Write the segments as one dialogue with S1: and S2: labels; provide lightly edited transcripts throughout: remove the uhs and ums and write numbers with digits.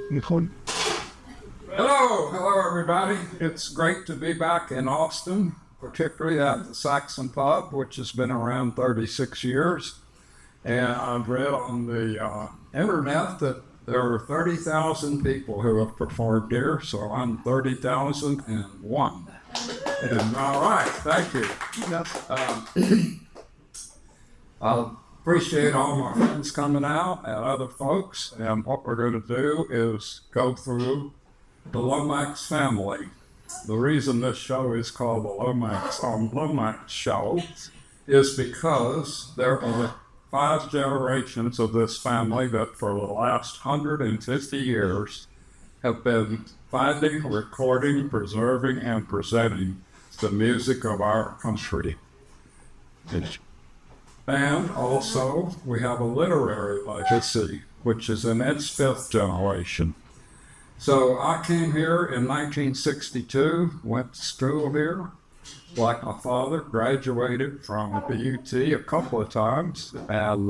S1: Hello everybody. It's great to be back in Austin, particularly at the Saxon pub, which has been around 36 years. And I've read on the internet that there are 30,000 people who have performed here, so I'm 30,001. And all right, thank you. I appreciate all my friends coming out and other folks, and what we're going to do is go through the Lomax family. The reason this show is called the Lomax Show is because there are 5 generations of this family that for the last 150 years have been finding, recording, preserving, and presenting the music of our country. And also, we have a literary legacy, which is in its 5th generation. So I came here in 1962, went to school here, like my father, graduated from BUT a couple of times, and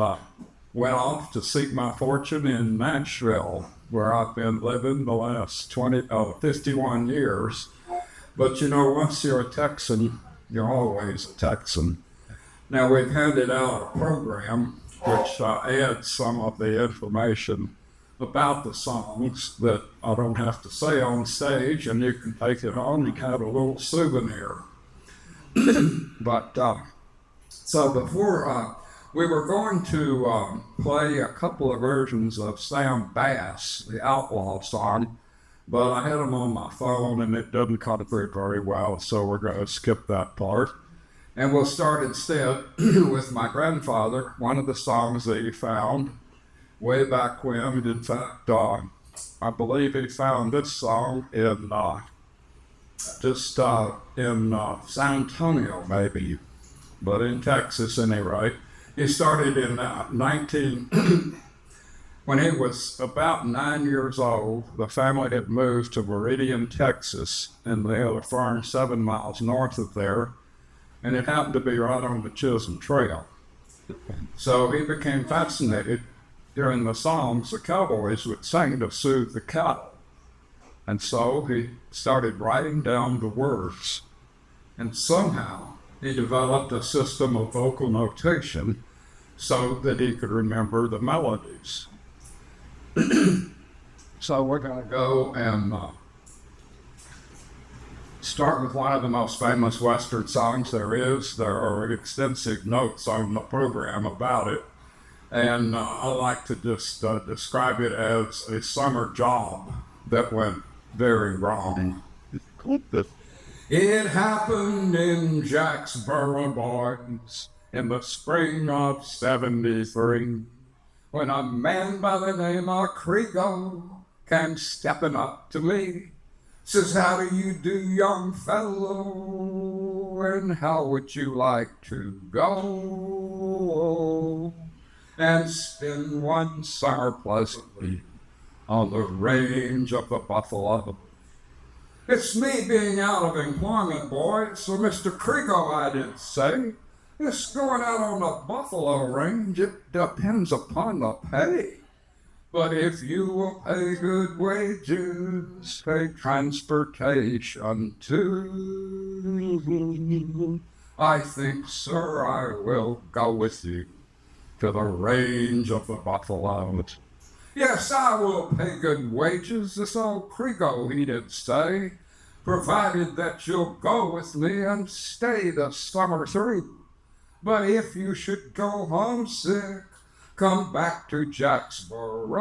S1: went off to seek my fortune in Nashville, where I've been living the last 51 years. But you know, once you're a Texan, you're always a Texan. Now, we've handed out a program which adds some of the information about the songs that I don't have to say on stage, and you can take it on and have a little souvenir. But so before we were going to play a couple of versions of Sam Bass, the Outlaw song, but I had them on my phone and it doesn't cut through very well, so we're going to skip that part. And we'll start instead with my grandfather, one of the songs that he found way back when. In fact, I believe he found this song in San Antonio, maybe, but in Texas anyway. He started in when he was about 9 years old. The family had moved to Meridian, Texas, and they had a farm 7 miles north of there, and it happened to be right on the Chisholm Trail. So he became fascinated. During the songs, the cowboys would sing to soothe the cattle. And so he started writing down the words. And somehow he developed a system of vocal notation so that he could remember the melodies. So we're going to go and start with one of the most famous Western songs there is. There are extensive notes on the program about it. And I like to just describe it as a summer job that went very wrong. It happened in Jacksboro, boys, in the spring of '73, when a man by the name of Krigo came stepping up to me. Says, "How do you do, young fellow, and how would you like to go and spend one summer pleasantly on the range of the buffalo?" "It's me being out of employment, boy, so Mr. Krigo," I did say. "It's going out on the buffalo range. It depends upon the pay. But if you will pay good wages, pay transportation too, I think, sir, I will go with you to the range of the buffalo." "Yes, I will pay good wages, this old Krigo," he did say, "provided that you'll go with me and stay the summer through. But if you should go homesick, come back to Jacksboro.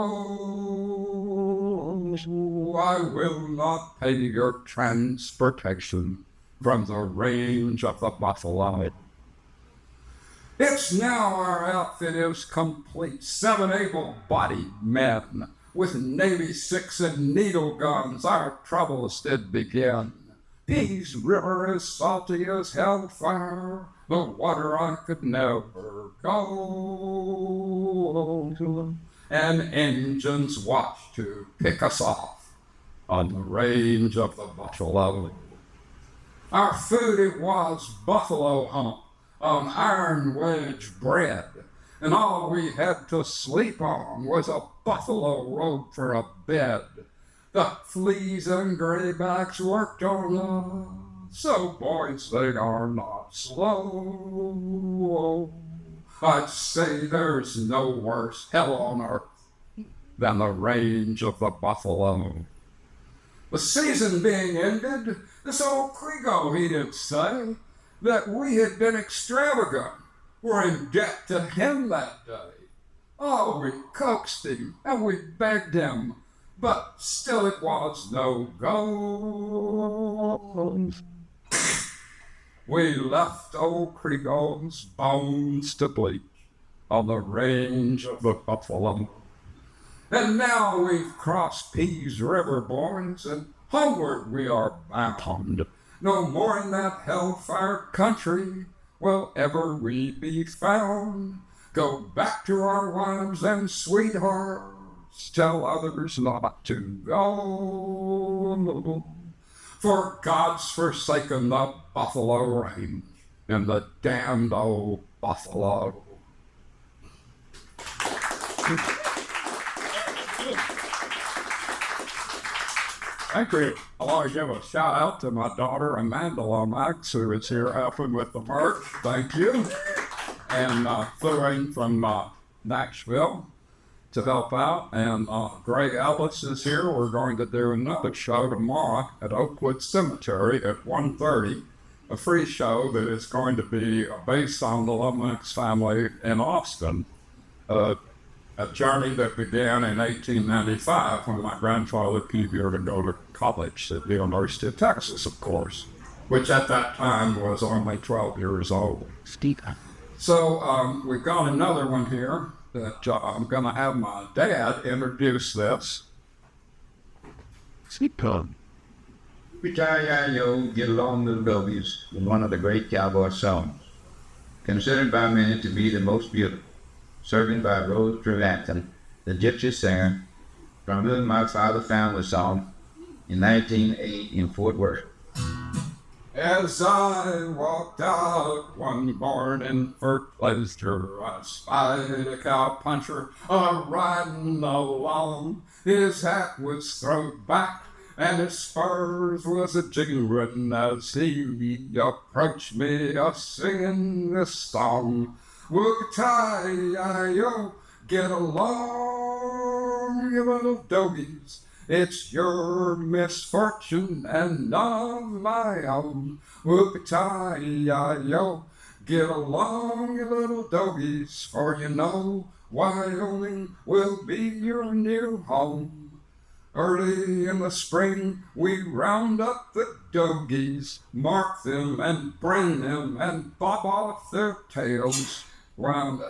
S1: I will not pay your transportation from the range of the buffalo." It's now our outfit is complete. 7 able-bodied men with Navy 6 and needle guns. Our troubles did begin. Peace River is salty as hellfire. The water I could never go to. And engines watch to pick us off on the range of the buffalo. Our food, it was buffalo hump on iron wedge bread, and all we had to sleep on was a buffalo robe for a bed. The fleas and graybacks worked on us, so boys, they are not slow. I'd say there's no worse hell on earth than the range of the buffalo. The season being ended, this old Krigo, he did say that we had been extravagant. We're in debt to him that day. Oh, we coaxed him and we begged him, but still it was no go. We left old Krigo's bones to bleach on the range of the buffalo. And now we've crossed Pease River, boys, and homeward we are bound. No more in that hellfire country will ever we be found. Go back to our wives and sweethearts, tell others not to go. For God's forsaken the buffalo range and the damned old buffalo. Thank you. I want to give a shout out to my daughter Amanda Lomax, who is here helping with the merch. Thank you. And flew in from Nashville to help out. And Greg Ellis is here. We're going to do another show tomorrow at Oakwood Cemetery at 1:30. A free show that is going to be based on the Lomax family in Austin. A journey that began in 1895 when my grandfather came here to go to college at the University of Texas, of course, which at that time was only 12 years old. So we've got another one here that I'm going to have my dad introduce this.
S2: Yo, get along little doggies was one of the great cowboy songs, considered by many to be the most beautiful, serving by Rose Trevanton, the gypsy singer, from whom my father found the song in 1908 in Fort Worth.
S1: As I walked out one morning for pleasure, I spied a cowpuncher a-riding along. His hat was thrown back and his spurs was a-jingling as he approached me a-singing this song. Whoop-a-tie-yi-yo, get along, you little doggies. It's your misfortune and not my own. Whoop-a-tie-yi-yo, get along, you little doggies, for you know Wyoming will be your new home. Early in the spring, we round up the doggies, mark them and brain them and bob off their tails. Round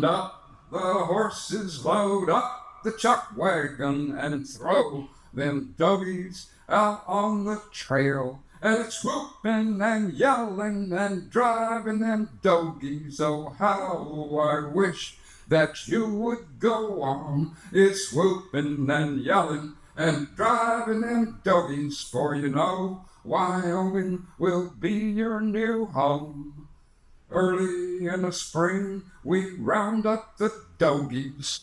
S1: up the horses, load up the chuck wagon, and throw them doggies out on the trail. And it's whooping and yelling and driving them doggies. Oh, how I wish that you would go on. It's whooping and yelling and driving them doggies, for you know Wyoming will be your new home. Early in the spring, we round up the doggies.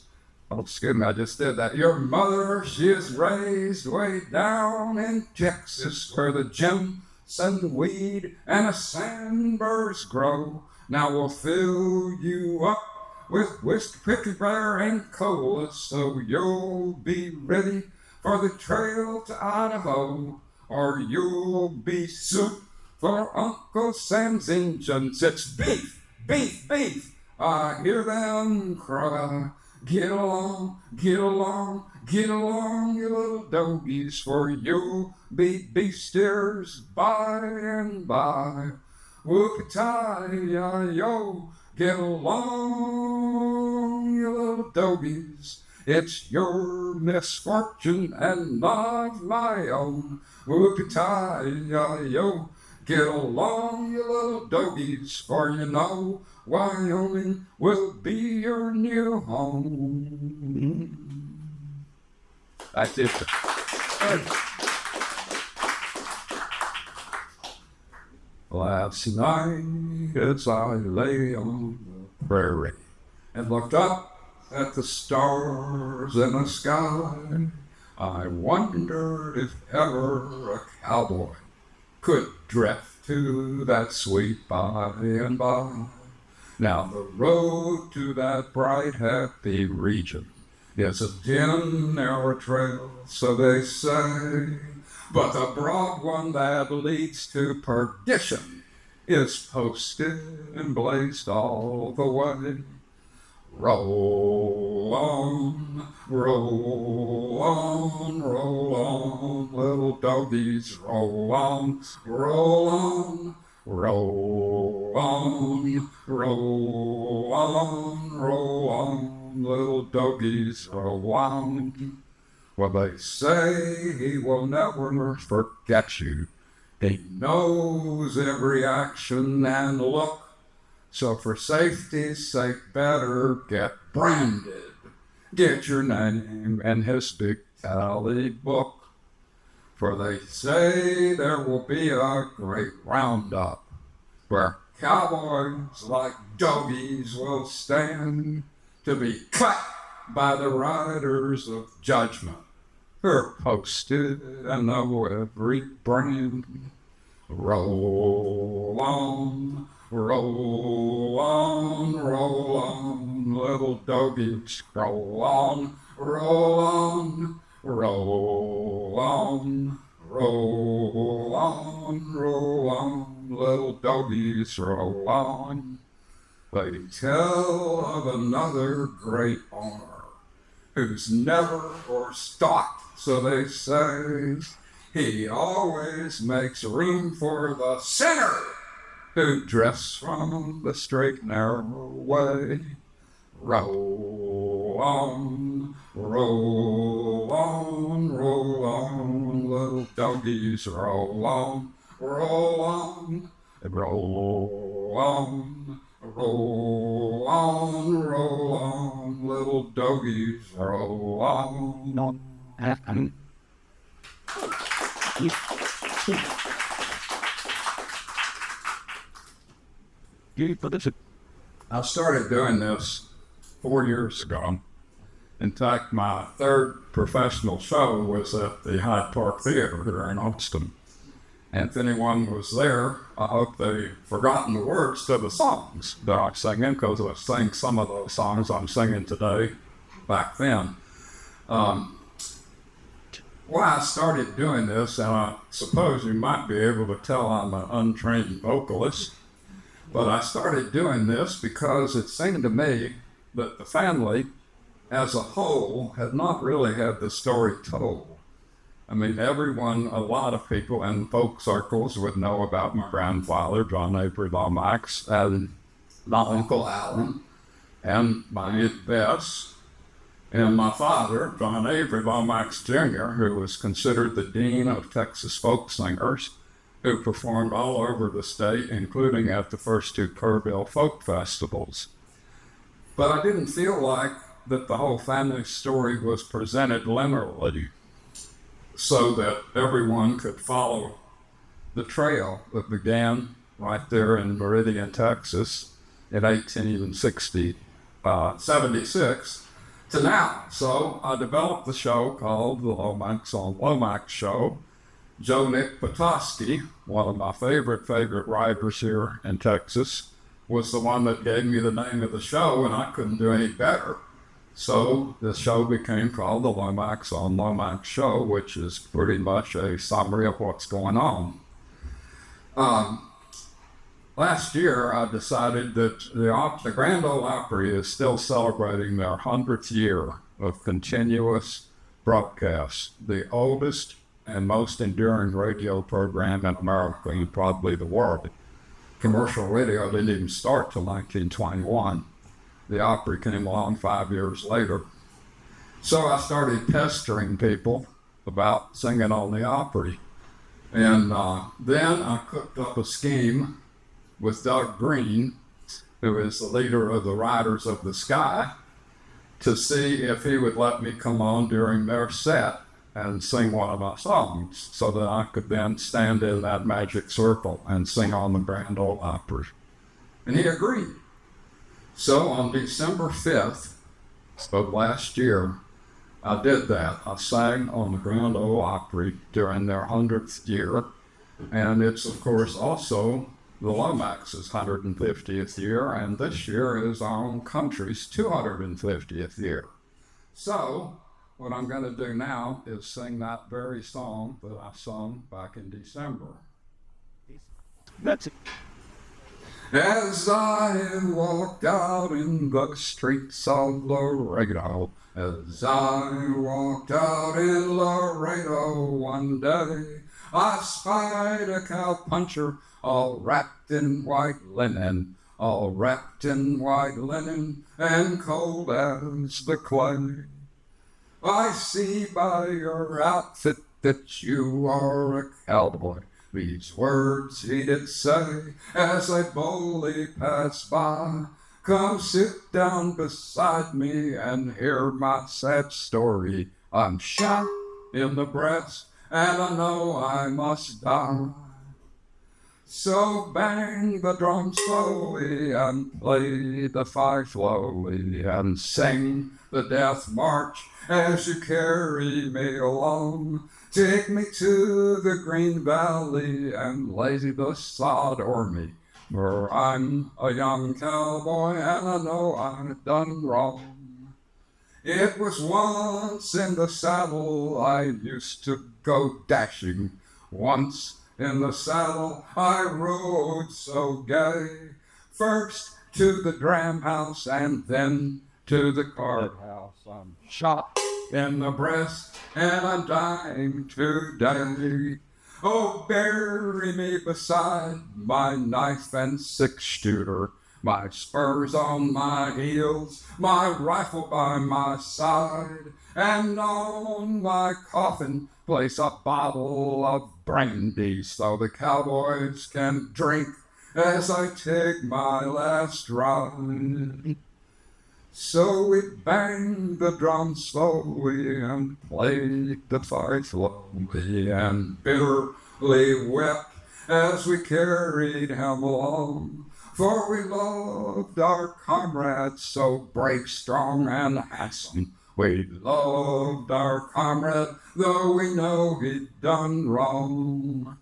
S1: Oh, excuse me, I just did that. Your mother, she is raised way down in Texas, where the Jimson weed and the sandburrs grow. Now we'll fill you up with whiskey, prickly pear, and cola, so you'll be ready for the trail to Idaho, or you'll be soup for Uncle Sam's Injuns. It's beef, beef, beef. I hear them cry. Get along, get along, get along, you little doggies, for you'll be beef steers by and by. Whoop-a-tie-yi-yo, get along, you little doggies. It's your misfortune and not my own. Whoop-a-tie-yi-yo, get along, you little doggies, for you know Wyoming will be your new home. That's it. Last night as I lay on the prairie and looked up at the stars in the sky, I wondered if ever a cowboy could drift to that sweet by and by. Now the road to that bright, happy region is a dim, narrow trail, so they say, but the broad one that leads to perdition is posted and blazed all the way. Roll on, roll on, roll on, little doggies, roll on, roll on, roll on, roll on, roll on, little doggies, roll on. Well, they say he will never forget you. He knows every action and look. So for safety's sake, better get branded. Get your name in his big tally book. For they say there will be a great roundup where cowboys like doggies will stand to be cut by the riders of judgment. They're posted and know every brand. Roll on, roll on, roll on, little doggies, roll on, roll on, roll on, roll on, roll on, little doggies, roll on. They tell of another great owner who's never or stalked, so they say. He always makes room for the sinner who drifts from the straight narrow way. Roll on, roll on, roll on, little doggies, roll on, roll on, roll on, roll on, roll on, little doggies, roll on. I started doing this 4 years ago. In fact, my third professional show was at the Hyde Park Theater here in Austin. And if anyone was there, I hope they've forgotten the words to the songs that I'm singing, because I sang some of those songs I'm singing today back then. Why I started doing this, and I suppose you might be able to tell I'm an untrained vocalist, but I started doing this because it seemed to me that the family as a whole had not really had the story told. I mean, everyone, a lot of people in folk circles would know about my grandfather, John Avery Lomax, and my Uncle Alan, and my Aunt Bess, and my father, John Avery Lomax Jr., who was considered the dean of Texas folk singers, who performed all over the state, including at the first two Kerrville folk festivals. But I didn't feel like that the whole family story was presented linearly so that everyone could follow the trail that began right there in Meridian, Texas in 1876 to now. So I developed the show called The Lomax on Lomax Show. Joe Nick Petoskey, one of my favorite writers here in Texas, was the one that gave me the name of the show, and I couldn't do any better. So the show became called The Lomax on Lomax Show, which is pretty much a summary of what's going on. Last year, I decided that the Grand Ole Opry is still celebrating their 100th year of continuous broadcasts, the oldest and most enduring radio program in America and probably the world. Commercial radio didn't even start till 1921. The Opry came along 5 years later. So I started pestering people about singing on the Opry. And then I cooked up a scheme with Doug Green, who is the leader of the Riders of the Sky, to see if he would let me come on during their set and sing one of my songs so that I could then stand in that magic circle and sing on the Grand Ole Opry. And he agreed. So on December 5th of last year, I did that. I sang on the Grand Ole Opry during their 100th year, and it's, of course, also the Lomax's 150th year, and this year is our own country's 250th year. So, what I'm going to do now is sing that very song that I sung back in December.
S3: That's it.
S1: As I walked out in the streets of Laredo, as I walked out in Laredo one day, I spied a cowpuncher all wrapped in white linen, all wrapped in white linen and cold as the clay. I see by your outfit that you are a cowboy. These words he did say as I boldly passed by. Come sit down beside me and hear my sad story. I'm shot in the breast and I know I must die. So bang the drum slowly and play the fife slowly and sing the death march as you carry me along. Take me to the green valley and lay the sod o'er me, for I'm a young cowboy and I know I've done wrong. It was once in the saddle I used to go dashing. Once in the saddle I rode so gay. First to the dram house and then to the card house. I'm shot in the breast and I'm dying today. Oh, bury me beside my knife and six-shooter, my spurs on my heels, my rifle by my side, and on my coffin place a bottle of brandy so the cowboys can drink as I take my last ride. So we banged the drum slowly and played the fife slowly and bitterly wept as we carried him along. For we loved our comrade so brave, strong, and handsome. We loved our comrade, though we know he'd done wrong.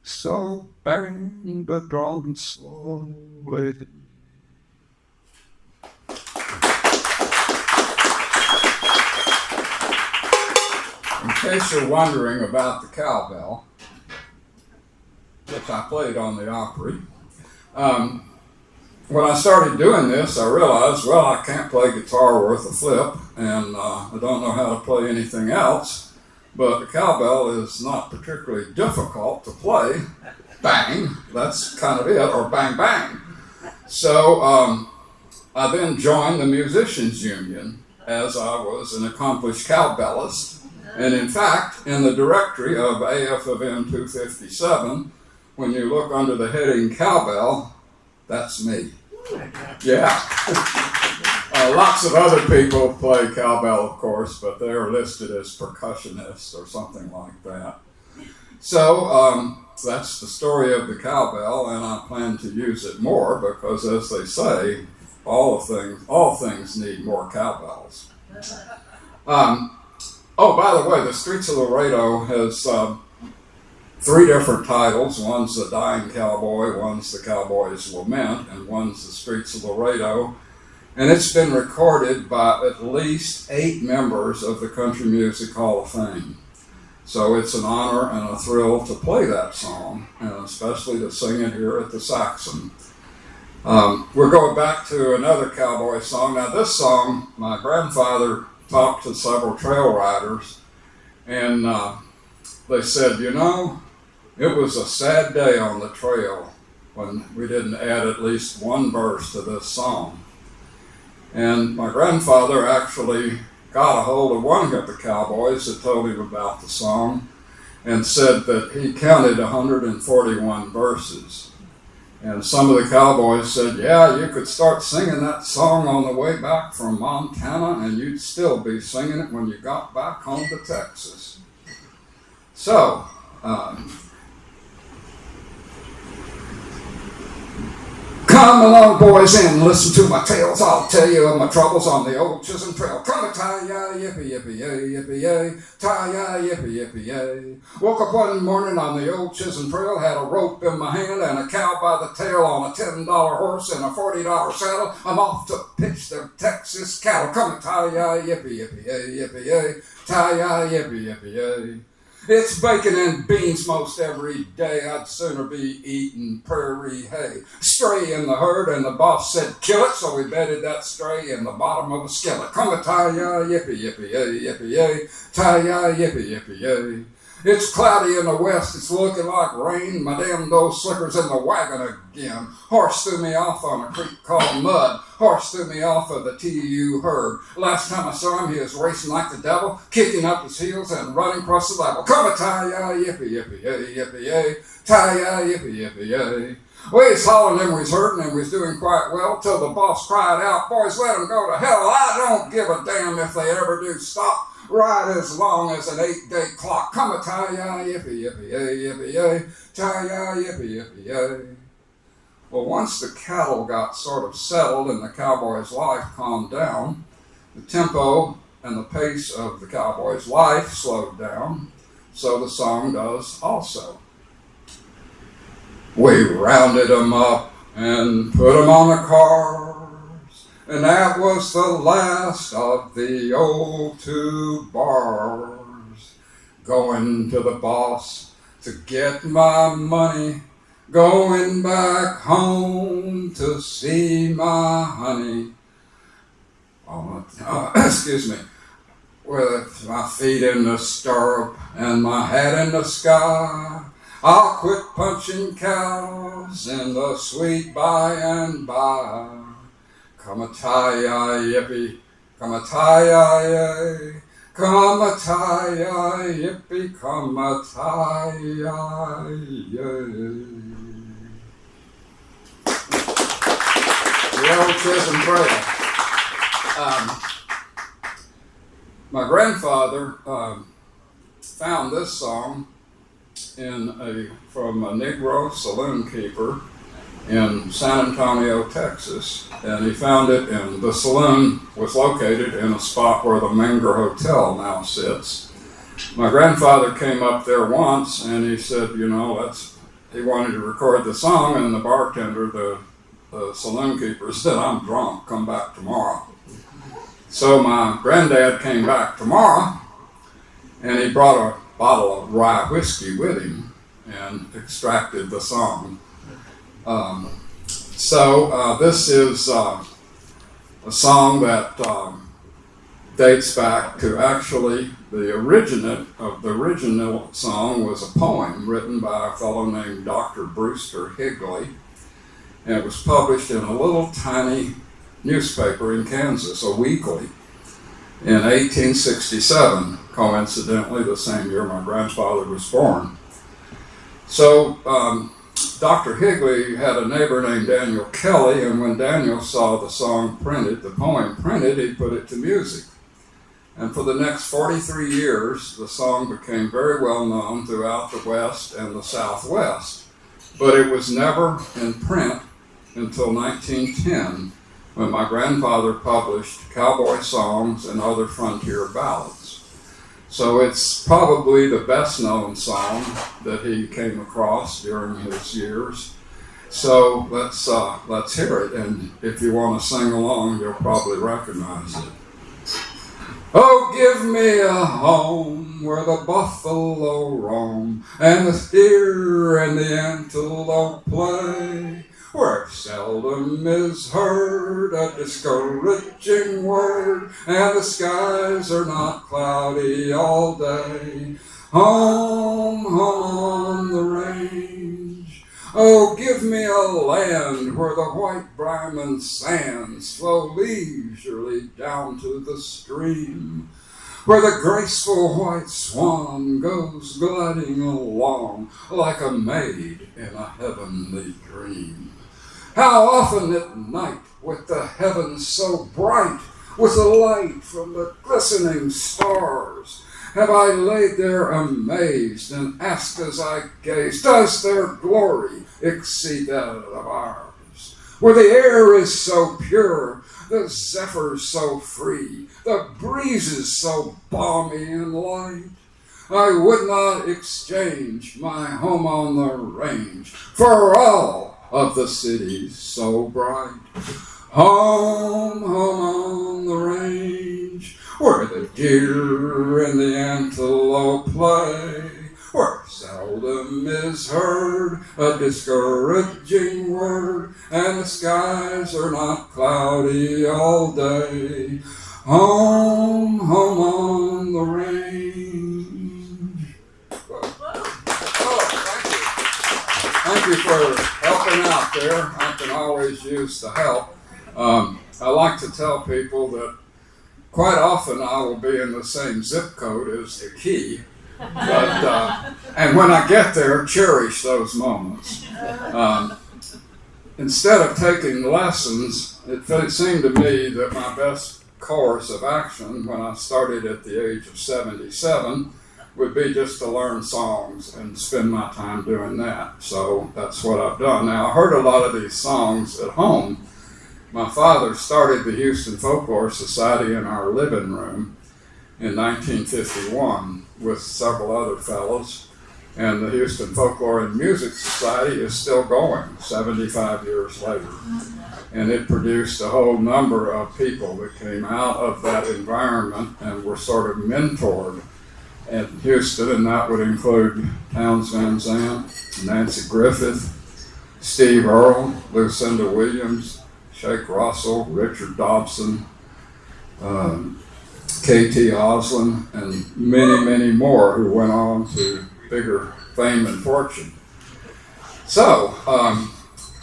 S1: So bang the drum slowly. In case you're wondering about the cowbell, which I played on the Opry, when I started doing this, I realized, well, I can't play guitar worth a flip, and I don't know how to play anything else, but the cowbell is not particularly difficult to play. Bang, that's kind of it, or bang, bang. So I then joined the Musicians Union, as I was an accomplished cowbellist. And in fact, in the directory of AF of M 257, when you look under the heading cowbell, that's me. Yeah. Lots of other people play cowbell, of course, but they're listed as percussionists or something like that. So that's the story of the cowbell, and I plan to use it more because, as they say, all things need more cowbells. Oh, by the way, the Streets of Laredo has 3 different titles. One's The Dying Cowboy, one's The Cowboy's Lament, and one's The Streets of Laredo. And it's been recorded by at least 8 members of the Country Music Hall of Fame. So it's an honor and a thrill to play that song, and especially to sing it here at the Saxon. We're going back to another cowboy song. Now this song, my grandfather talked to several trail riders, and they said, you know, it was a sad day on the trail when we didn't add at least one verse to this song. And my grandfather actually got a hold of one of the cowboys that told him about the song and said that he counted 141 verses. And some of the cowboys said, yeah, you could start singing that song on the way back from Montana and you'd still be singing it when you got back home to Texas. So, come along, boys, and listen to my tales. I'll tell you of my troubles on the old Chisholm Trail. Come a tie-ya, yippee, yippee, yay, yippee, yay. Tie-ya, yippee, yippie, yay. Woke up one morning on the old Chisholm Trail, had a rope in my hand and a cow by the tail on a $10 horse and a $40 saddle. I'm off to pitch the Texas cattle. Come a tie-ya, yippee, yippee, yay, yippee, yay. Tie-ya, yippee, yippee, yay. It's bacon and beans most every day. I'd sooner be eating prairie hay. Stray in the herd, and the boss said, kill it, so we bedded that stray in the bottom of a skillet. Come a tie-ya, yippee, yippee, yay, yippee, yay. Tie-ya, yippee, yippee, yay. It's cloudy in the west, it's looking like rain. My damn those slickers in the wagon again. Horse threw me off on a creek called Mud. Horse threw me off of the TU herd. Last time I saw him, he was racing like the devil, kicking up his heels and running across the level. Come a tie-ya, yippee, yippee, yay, yippee, yay. Tie-ya, yippee, yippee, yay. We was hollering and we was hurting and we was doing quite well till the boss cried out, boys, let them go to hell. I don't give a damn if they ever do stop. Right as long as an 8-day clock. Come a tie-ya, yippee, yippee, yay, yippee, yay. Tie-ya, yippee, yippee, yay. Well, once the cattle got sort of settled and the cowboy's life calmed down, the tempo and the pace of the cowboy's life slowed down, so the song does also. We rounded 'em up and put 'em on the cars, and that was the last of the old 2 bars. Going to the boss to get my money, going back home to see my honey. Excuse me. With my feet in the stirrup and my head in the sky, I'll quit punching cows in the sweet by and by. Come a tie-ya, yippee, come a tie-ya, yay. Come a tie-ya, yippee, come a tie-ya, yay. The old Chisholm Trail. My grandfather found this song from a Negro saloon keeper in San Antonio, Texas, and he found it in the saloon was located in a spot where the Menger Hotel now sits. My grandfather came up there once and he said, he wanted to record the song, and the bartender, the saloon keeper, said, I'm drunk, come back tomorrow. So my granddad came back tomorrow and he brought a bottle of rye whiskey with him and extracted the song. This is a song that dates back to actually the original song was a poem written by a fellow named Dr. Brewster Higley, and it was published in a little tiny newspaper in Kansas, a weekly, in 1867, coincidentally the same year my grandfather was born. So Dr. Higley had a neighbor named Daniel Kelly, and when Daniel saw the song printed, the poem printed, he put it to music. And for the next 43 years, the song became very well known throughout the West and the Southwest. But it was never in print until 1910, when my grandfather published Cowboy Songs and Other Frontier Ballads. So it's probably the best known song that he came across during his years. So let's hear it, and if you want to sing along, you'll probably recognize it. Oh, give me a home where the buffalo roam and the deer and the antelope play, where seldom is heard a discouraging word and the skies are not cloudy all day. Home, home on the range. Oh, give me a land where the white brine sands flow leisurely down to the stream. where the graceful white swan goes gliding along like a maid in a heavenly dream. How often at night, with the heavens so bright, with the light from the glistening stars, have I laid there amazed and asked as I gazed, does their glory exceed that of ours? Where the air is so pure, the zephyrs so free, the breezes so balmy and light, I would not exchange my home on the range for all of the cities so bright. Home, home on the range, where the deer and the antelope play, where seldom is heard a discouraging word, and the skies are not cloudy all day. Home, home on the range. Thank you for helping out there. I can always use the help. I like to tell people that quite often I will be in the same zip code as the key, and when I get there, cherish those moments. Instead of taking lessons, it seemed to me that my best course of action when I started at the age of 77 would be just to learn songs and spend my time doing that. So that's what I've done. Now, I heard a lot of these songs at home. My father started the Houston Folklore Society in our living room in 1951 with several other fellows, and the Houston Folklore and Music Society is still going 75 years later. And it produced a whole number of people that came out of that environment and were sort of mentored at Houston, and that would include Townes Van Zandt, Nancy Griffith, Steve Earle, Lucinda Williams, Shake Russell, Richard Dobson, K.T. Oslin, and many, many more who went on to bigger fame and fortune. So,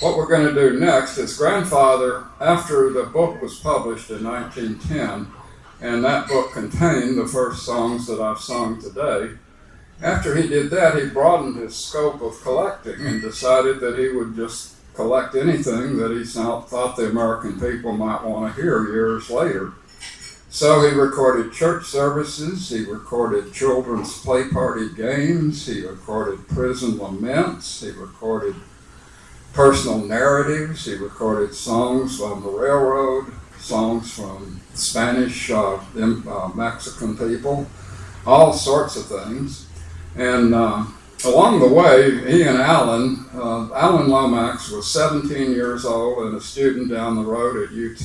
S1: what we're going to do next is grandfather, after the book was published in 1910, and that book contained the first songs that I've sung today, after he did that, he broadened his scope of collecting and decided that he would just collect anything that he thought the American people might want to hear years later. So he recorded church services, he recorded children's play party games, he recorded prison laments, he recorded personal narratives, he recorded songs on the railroad, songs from Spanish, Mexican people, all sorts of things. And along the way, he and Alan Lomax was 17 years old and a student down the road at UT,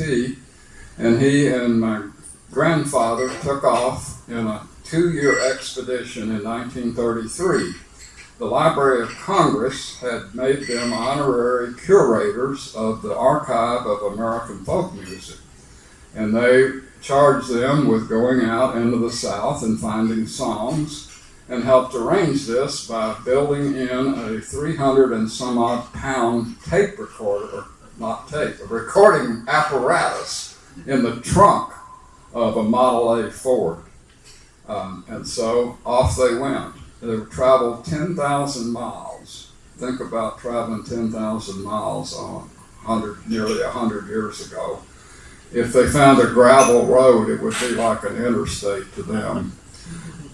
S1: and he and my grandfather took off in a 2-year expedition in 1933. The Library of Congress had made them honorary curators of the Archive of American Folk Music, and they charged them with going out into the South and finding songs, and helped arrange this by building in a 300 and some odd pound tape recorder, not tape, a recording apparatus in the trunk of a Model A Ford. And so off they went. They traveled 10,000 miles. Think about traveling 10,000 miles nearly 100 years ago. If they found a gravel road, it would be like an interstate to them.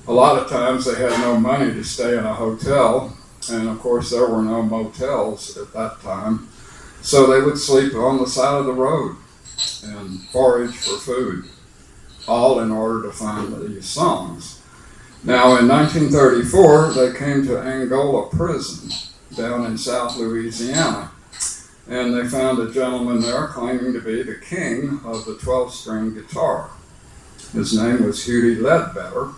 S1: A lot of times they had no money to stay in a hotel, and of course there were no motels at that time, so they would sleep on the side of the road and forage for food, all in order to find these songs. Now in 1934 they came to Angola Prison down in South Louisiana, and they found a gentleman there claiming to be the king of the 12-string guitar. His name was Hughie Ledbetter,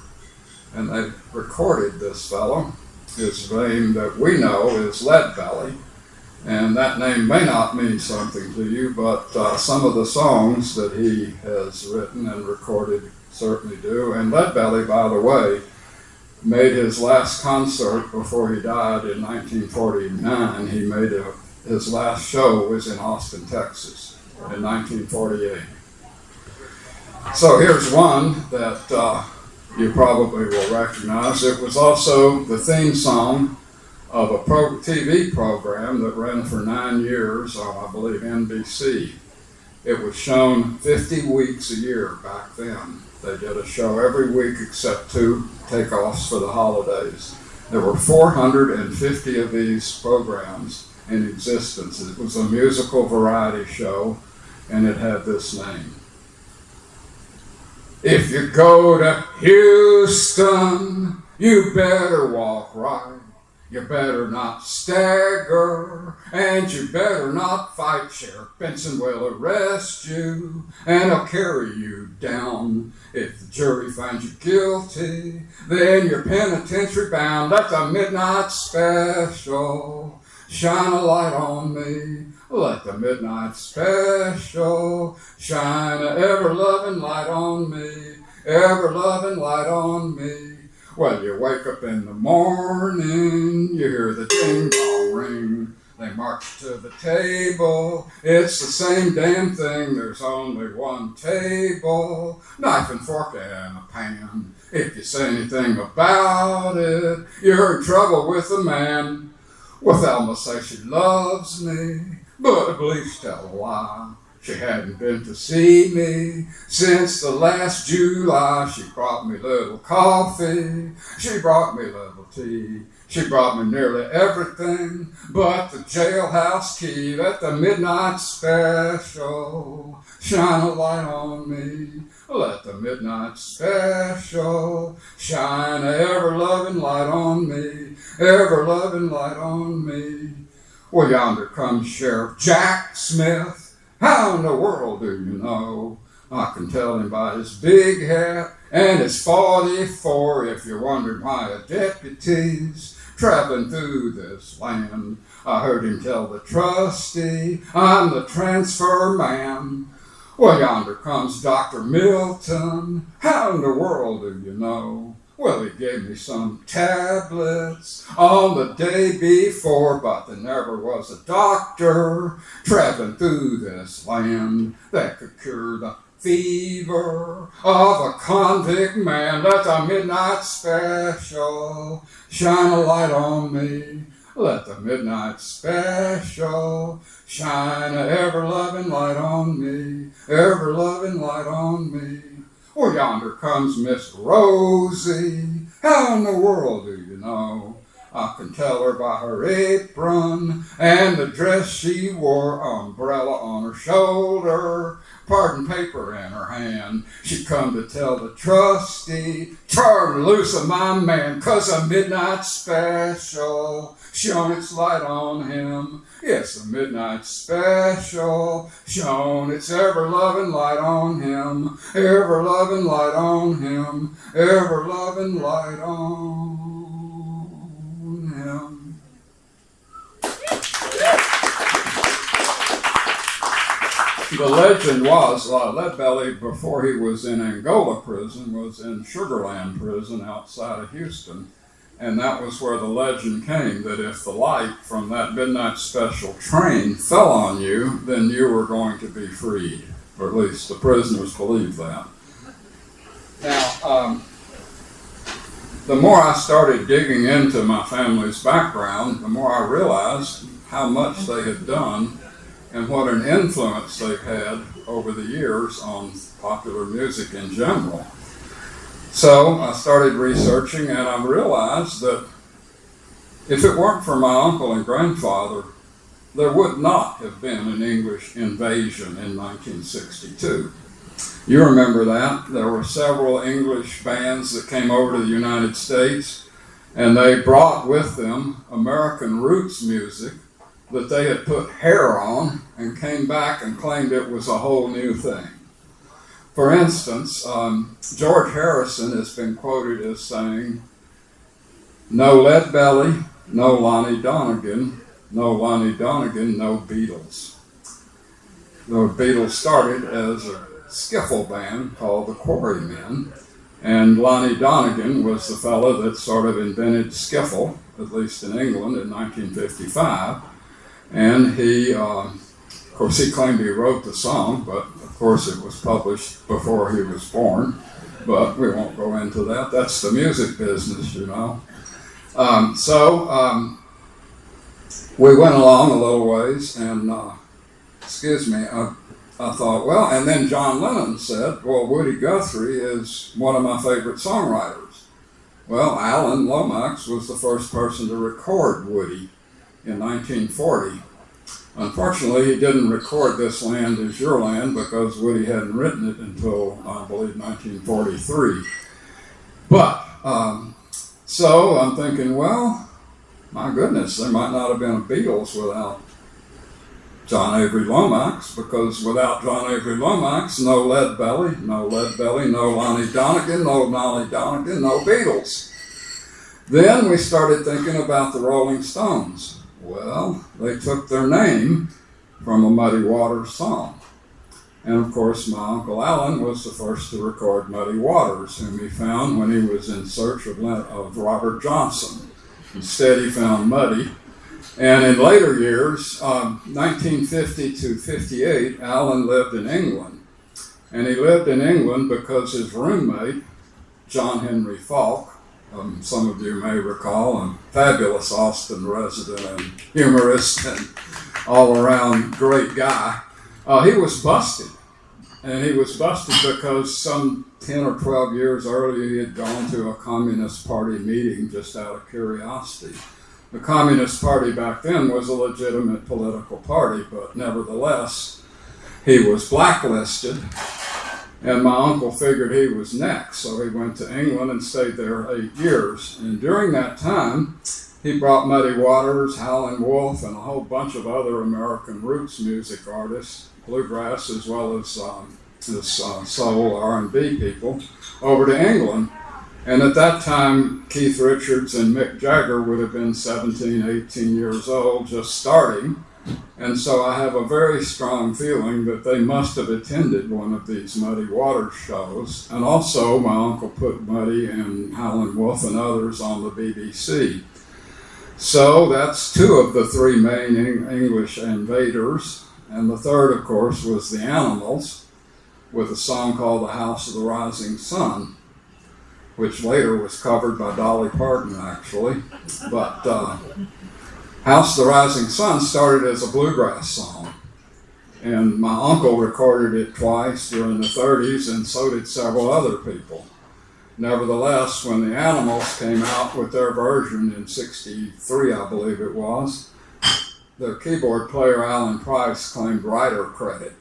S1: and they recorded this fellow. His name that we know is Leadbelly, and that name may not mean something to you, but some of the songs that he has written and recorded certainly do. And Leadbelly, by the way, made his last concert before he died in 1949. He made his last show was in Austin, Texas in 1948. So here's one that you probably will recognize. It was also the theme song of a TV program that ran for 9 years on, I believe, NBC. It was shown 50 weeks a year back then. They did a show every week except 2 takeoffs for the holidays. There were 450 of these programs in existence. It was a musical variety show, and it had this name. If you go to Houston, you better walk right. You better not stagger, and you better not fight. Sheriff Benson will arrest you, and he'll carry you down. If the jury finds you guilty, then you're penitentiary bound. That's a midnight special. Shine a light on me. Let the midnight special shine a ever-loving light on me. Ever-loving light on me. Well, you wake up in the morning, you hear the ding-dong ring. They march to the table. It's the same damn thing. There's only one table. Knife and fork and a pan. If you say anything about it, you're in trouble with the man. Well, Thelma says she loves me, but the police tell a lie. She hadn't been to see me since the last July. She brought me little coffee. She brought me little tea. She brought me nearly everything but the jailhouse key. Let the midnight special shine a light on me. Let the midnight special shine a ever-loving light on me. Ever-loving light on me. Well, yonder comes Sheriff Jack Smith. How in the world do you know? I can tell him by his big hat and his 44. If you're wondering why a deputy's traveling through this land, I heard him tell the trustee, I'm the transfer man. Well, yonder comes Dr. Milton. How in the world do you know? Well, he gave me some tablets on the day before, but there never was a doctor traveling through this land that could cure the fever of a convict man. Let the midnight special shine a light on me. Let the midnight special shine a ever-loving light on me. Ever-loving light on me. Well, yonder comes Miss Rosie. How in the world do you know? I can tell her by her apron and the dress she wore, umbrella on her shoulder, pardon paper in her hand. She come to tell the trustee, turn loose of my man, 'cause a midnight special shone its light on him. Yes, a midnight special shone its ever-loving light on him. Ever-loving light on him. Ever-loving light on him. The legend was Leadbelly, before he was in Angola prison, was in Sugarland prison outside of Houston. And that was where the legend came, that if the light from that midnight special train fell on you, then you were going to be freed. Or at least the prisoners believed that. Now, the more I started digging into my family's background, the more I realized how much they had done and what an influence they've had over the years on popular music in general. So I started researching, and I realized that if it weren't for my uncle and grandfather, there would not have been an English invasion in 1962. You remember that. There were several English bands that came over to the United States, and they brought with them American roots music that they had put hair on and came back and claimed it was a whole new thing. For instance, George Harrison has been quoted as saying, "No Leadbelly, no Lonnie Donegan, no Lonnie Donegan, no Beatles." The Beatles started as a skiffle band called the Quarrymen, and Lonnie Donegan was the fellow that sort of invented skiffle, at least in England, in 1955. And he, of course, he claimed he wrote the song, but of course it was published before he was born. but we won't go into that. That's the music business, you know. We went along a little ways, and I thought, well, and then John Lennon said, well, Woody Guthrie is one of my favorite songwriters. Well, Alan Lomax was the first person to record Woody in 1940. Unfortunately, he didn't record This Land Is Your Land because Woody hadn't written it until, I believe, 1943. But, so I'm thinking, well, my goodness, there might not have been a Beatles without John Avery Lomax, because without John Avery Lomax, no Lead Belly, no Lonnie Donegan, no Beatles. Then we started thinking about the Rolling Stones. Well, they took their name from a Muddy Waters song. And of course, my Uncle Alan was the first to record Muddy Waters, whom he found when he was in search of Robert Johnson. Instead, he found Muddy. And in later years, 1950 to 58, Alan lived in England. And he lived in England because his roommate, John Henry Falk, some of you may recall, a fabulous Austin resident and humorist and all-around great guy, he was busted. And he was busted because some 10 or 12 years earlier he had gone to a Communist Party meeting just out of curiosity. The Communist Party back then was a legitimate political party, but nevertheless, he was blacklisted. And my uncle figured he was next, so he went to England and stayed there 8 years. And during that time, he brought Muddy Waters, Howlin' Wolf, and a whole bunch of other American roots music artists, bluegrass as well as soul, R&B people, over to England. And at that time, Keith Richards and Mick Jagger would have been 17, 18 years old, just starting. And so I have a very strong feeling that they must have attended one of these Muddy Waters shows. And also, my uncle put Muddy and Howlin' Wolf and others on the BBC. So that's two of the three main English invaders. And the third, of course, was the Animals, with a song called The House of the Rising Sun, which later was covered by Dolly Parton, actually. But House of the Rising Sun started as a bluegrass song. And my uncle recorded it twice during the 30s, and so did several other people. Nevertheless, when the Animals came out with their version in 63, I believe it was, their keyboard player, Alan Price, claimed writer credit.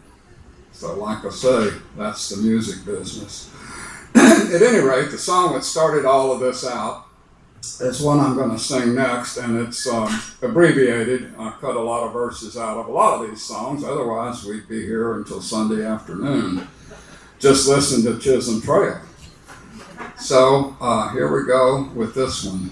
S1: So like I say, that's the music business. At any rate, the song that started all of this out is one I'm going to sing next, and it's abbreviated. I cut a lot of verses out of a lot of these songs, otherwise we'd be here until Sunday afternoon. Just listen to Chisholm Trail. So here we go with this one.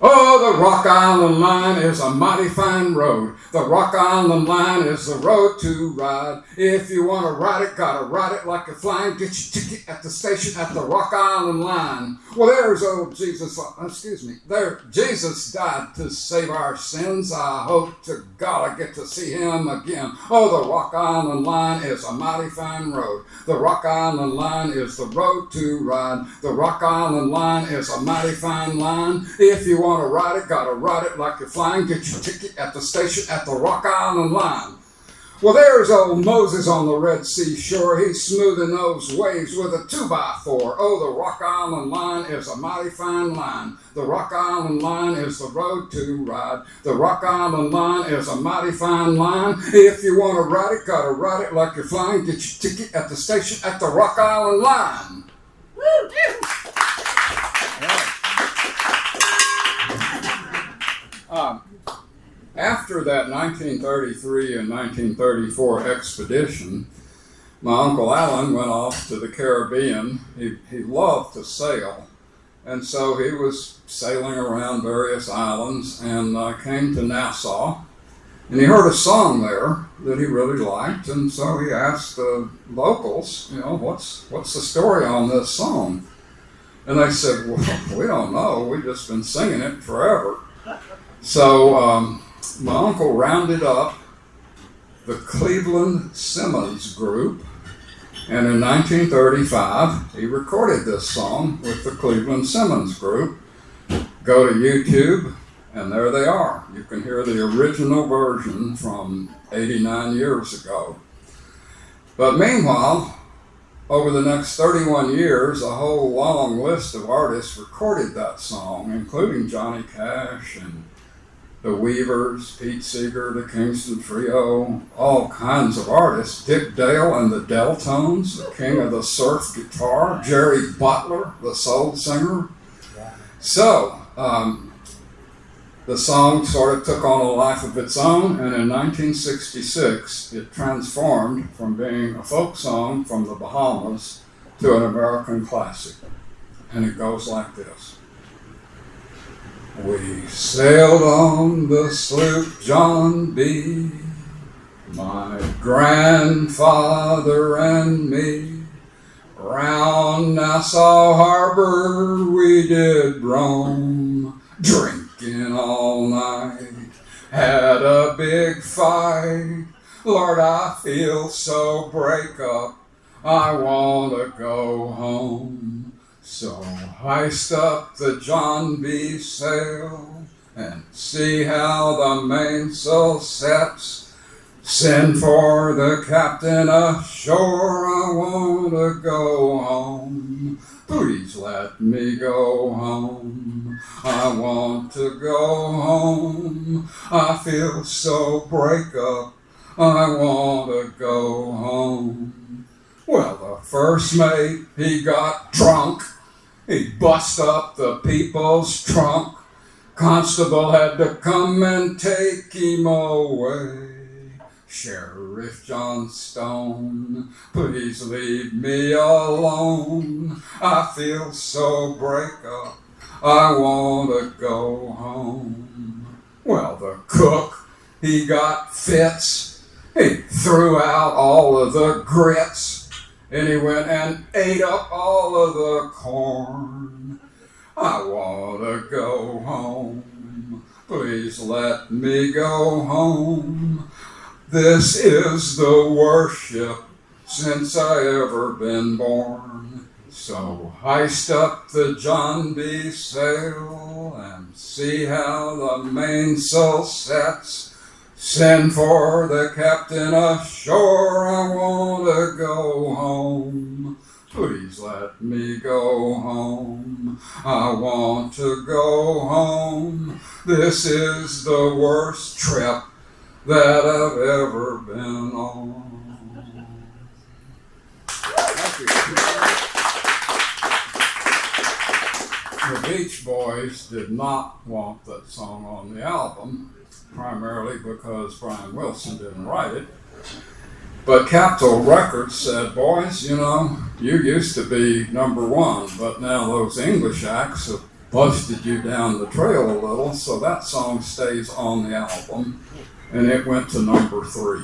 S1: Oh, the Rock Island line is a mighty fine road. The Rock Island line is the road to ride. If you want to ride it, gotta ride it like a flying. Get your ticket at the station at the Rock Island line. Well, there's old Jesus, there Jesus died to save our sins. I hope to God I get to see him again. Oh, the Rock Island line is a mighty fine road. The Rock Island line is the road to ride. The Rock Island line is a mighty fine line. If you want to ride it, gotta ride it like you're flying. Get your ticket at the station at the Rock Island line. Well, there's old Moses on the Red Sea shore. He's smoothing those waves with a 2x4. Oh, the Rock Island line is a mighty fine line. The Rock Island line is the road to ride. The Rock Island line is a mighty fine line. If you want to ride it, gotta ride it like you're flying. Get your ticket at the station at the Rock Island line. Woo! After that 1933 and 1934 expedition, my Uncle Alan went off to the Caribbean. He loved to sail, and so he was sailing around various islands and came to Nassau, and he heard a song there that he really liked, and so he asked the locals, what's the story on this song? And they said, well, we don't know. We've just been singing it forever. So my uncle rounded up the Cleveland Simmons group, And in 1935, he recorded this song with the Cleveland Simmons Group. Go to YouTube, and there they are. You can hear the original version from 89 years ago. But meanwhile, over the next 31 years, a whole long list of artists recorded that song, including Johnny Cash and the Weavers, Pete Seeger, the Kingston Trio, all kinds of artists. Dick Dale and the Deltones, the king of the surf guitar, Jerry Butler, the soul singer. So, the song sort of took on a life of its own, and in 1966, it transformed from being a folk song from the Bahamas to an American classic. And it goes like this. We sailed on the sloop John B., my grandfather and me. Round Nassau Harbor we did roam, drinking all night, had a big fight. Lord, I feel so break up, I want to go home. So hoist up the John B. sail and see how the mainsail sets. Send for the captain ashore, I want to go home. Please let me go home. I want to go home. I feel so break up, I want to go home. Well, the first mate, he got drunk. He bust up the people's trunk. Constable had to come and take him away. Sheriff John Stone, please leave me alone. I feel so break up, I want to go home. Well, the cook, he got fits. He threw out all of the grits. And he went and ate up all of the corn. I want to go home. Please let me go home. This is the worst ship since I ever been born. So hoist up the John B. sail and see how the mainsail sets. Send for the captain ashore, I want to go home. Please let me go home. I want to go home. This is the worst trip that I've ever been on. Thank you. The Beach Boys did not want that song on the album, primarily because Brian Wilson didn't write it. But Capitol Records said, boys, you know, you used to be number one, but now those English acts have busted you down the trail a little, so that song stays on the album, and it went to number 3.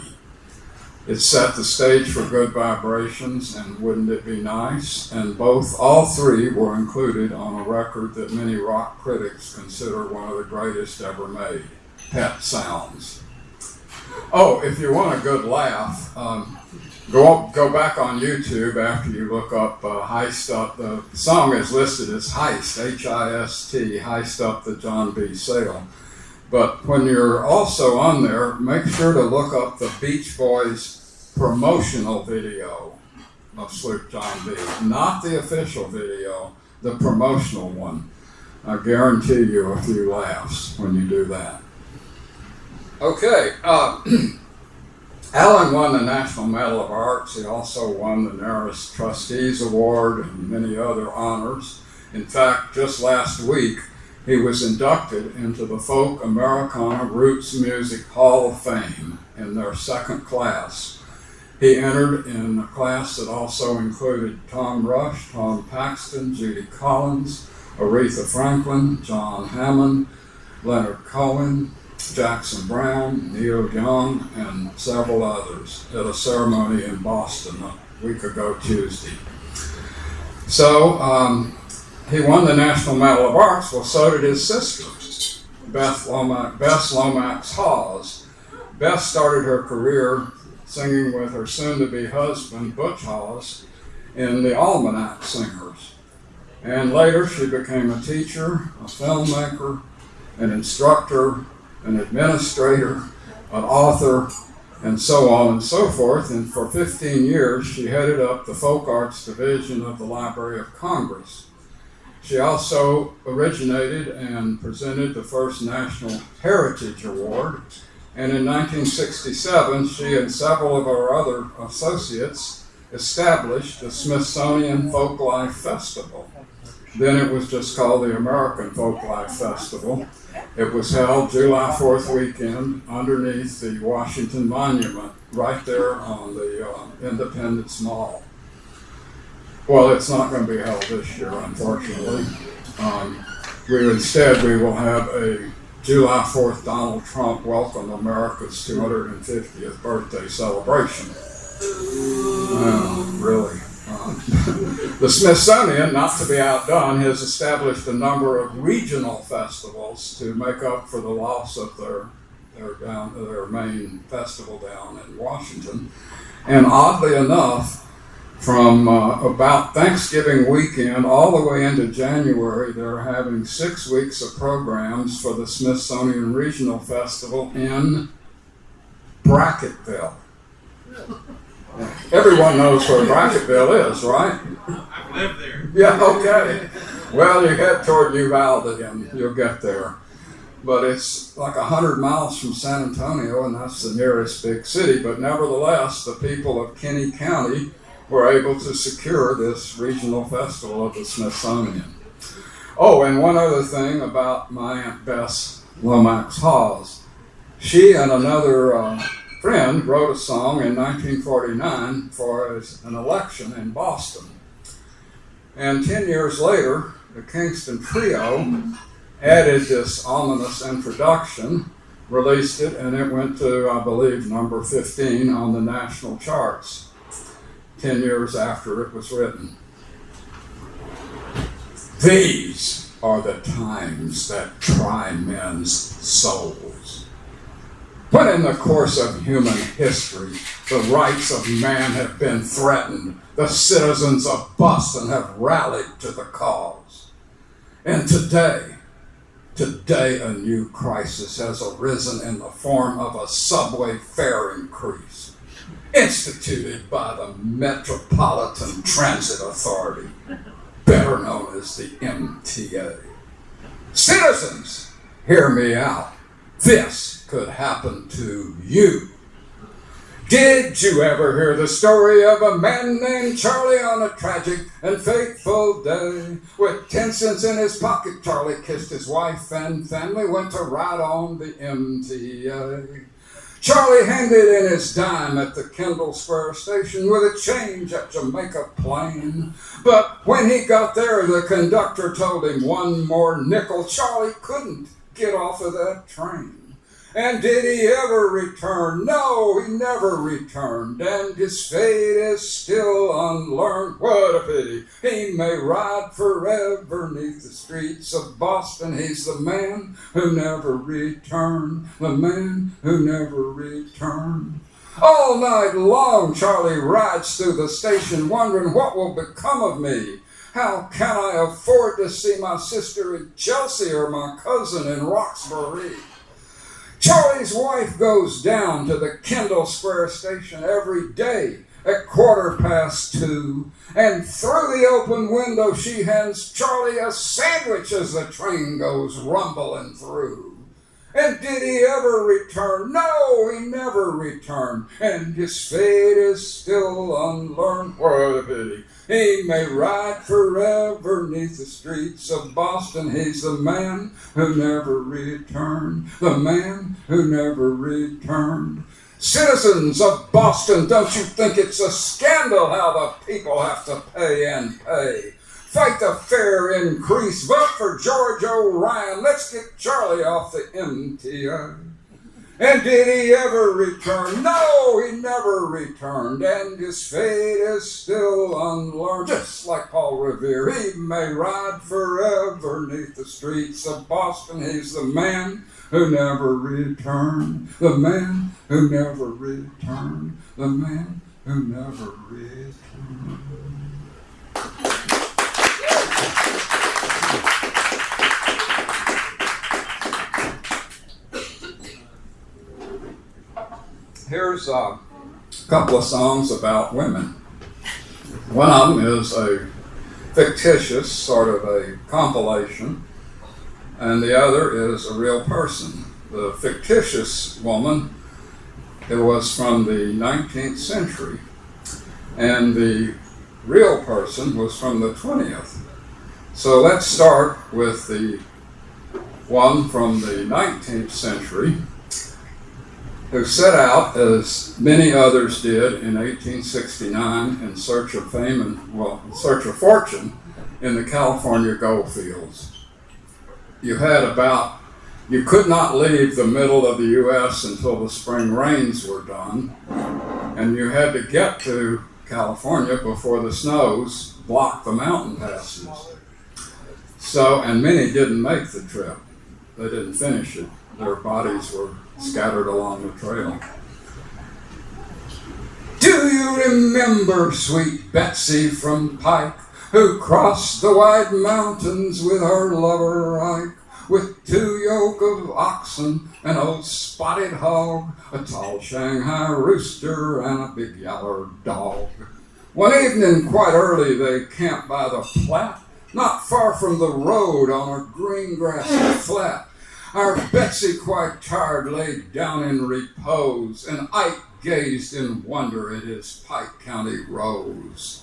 S1: It set the stage for Good Vibrations and Wouldn't It Be Nice, and all three were included on a record that many rock critics consider one of the greatest ever made. Pet Sounds. Oh, if you want a good laugh, go back on YouTube after you look up Heist Up. The song is listed as Heist, H-I-S-T, Heist Up the John B. Sail. But when you're also on there, make sure to look up the Beach Boys promotional video of Sloop John B. Not the official video, the promotional one. I guarantee you a few laughs when you do that. Okay, Alan won the National Medal of Arts. He also won the Naris Trustees Award and many other honors. In fact, just last week, he was inducted into the Folk Americana Roots Music Hall of Fame in their second class. He entered in a class that also included Tom Rush, Tom Paxton, Judy Collins, Aretha Franklin, John Hammond, Leonard Cohen, Jackson Brown, Neil Young, and several others at a ceremony in Boston a week ago Tuesday. So he won the National Medal of Arts. Well, so did his sister, Bess Lomax Hawes. Bess started her career singing with her soon-to-be husband, Butch Hollis, in the Almanac Singers. And later she became a teacher, a filmmaker, an instructor, an administrator, an author, and so on and so forth. And for 15 years, she headed up the Folk Arts Division of the Library of Congress. She also originated and presented the first National Heritage Award. And in 1967, she and several of our other associates established the Smithsonian Folklife Festival. Then it was just called the American Folklife Festival. It was held July 4th weekend underneath the Washington Monument, right there on the Independence Mall. Well, it's not going to be held this year, unfortunately. Instead, we will have a July 4th Donald Trump Welcome America's 250th birthday celebration. Really. The Smithsonian, not to be outdone, has established a number of regional festivals to make up for the loss of their main festival down in Washington. And oddly enough, from about Thanksgiving weekend all the way into January, they're having 6 weeks of programs for the Smithsonian Regional Festival in Brackettville. Everyone knows where Brackettville is, right?
S4: I've lived there.
S1: Yeah, okay. Well, you head toward Uvalde and you'll get there. But it's like 100 miles from San Antonio, and that's the nearest big city. But nevertheless, the people of Kinney County were able to secure this regional festival of the Smithsonian. Oh, and one other thing about my Aunt Bess Lomax Hawes. She and another friend wrote a song in 1949 for an election in Boston. And 10 years later, the Kingston Trio added this ominous introduction, released it, and it went to, I believe, number 15 on the national charts 10 years after it was written. These are the times that try men's souls. When in the course of human history, the rights of man have been threatened, the citizens of Boston have rallied to the cause. And today a new crisis has arisen in the form of a subway fare increase, instituted by the Metropolitan Transit Authority, better known as the MTA. Citizens, hear me out. This could happen to you. Did you ever hear the story of a man named Charlie on a tragic and fateful day? With 10 cents in his pocket, Charlie kissed his wife and family, went to ride on the MTA. Charlie handed in his dime at the Kendall Square station with a change at Jamaica Plain. But when he got there, the conductor told him one more nickel. Charlie couldn't get off of that train. And did he ever return? No, he never returned. And his fate is still unlearned. What a pity. He may ride forever 'neath the streets of Boston. He's the man who never returned. The man who never returned. All night long, Charlie rides through the station wondering what will become of me. How can I afford to see my sister in Chelsea or my cousin in Roxbury? Charlie's wife goes down to the Kendall Square station every day at 2:15, and through the open window she hands Charlie a sandwich as the train goes rumbling through. And did he ever return? No, he never returned, and his fate is still unlearned. What a pity. He may ride forever 'neath the streets of Boston. He's the man who never returned. The man who never returned. Citizens of Boston, don't you think it's a scandal how the people have to pay and pay? Fight the fare increase. Vote for George O'Ryan. Let's get Charlie off the MTA. And did he ever return? No, he never returned. And his fate is still unlearned. Just like Paul Revere, he may ride forever 'neath the streets of Boston. He's the man who never returned. The man who never returned, the man who never returned. Here's a couple of songs about women. One of them is a fictitious sort of a compilation, and the other is a real person. The fictitious woman, it was from the 19th century, and the real person was from the 20th. So let's start with the one from the 19th century, who set out, as many others did in 1869, in search of fame and, well, in search of fortune in the California gold fields. You could not leave the middle of the U.S. until the spring rains were done, and you had to get to California before the snows blocked the mountain passes. So, and many didn't make the trip. They didn't finish it. Their bodies were scattered along the trail. Do you remember sweet Betsy from Pike, who crossed the wide mountains with her lover Ike, with 2 yoke of oxen, an old spotted hog, a tall Shanghai rooster, and a big yellow dog? One evening quite early they camped by the Platte, not far from the road on a green grassy flat. Our Betsy, quite tired, lay down in repose, and Ike gazed in wonder at his Pike County rose.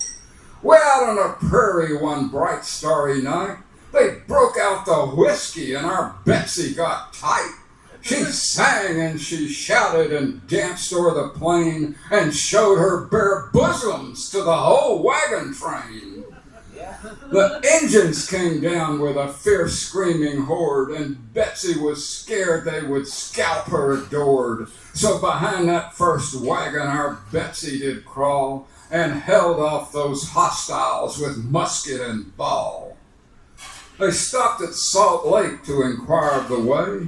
S1: Way out on the prairie one bright starry night, they broke out the whiskey and our Betsy got tight. She sang and she shouted and danced o'er the plain and showed her bare bosoms to the whole wagon train. The engines came down with a fierce screaming horde, and Betsy was scared they would scalp her adored. So behind that first wagon our Betsy did crawl, and held off those hostiles with musket and ball. They stopped at Salt Lake to inquire of the way,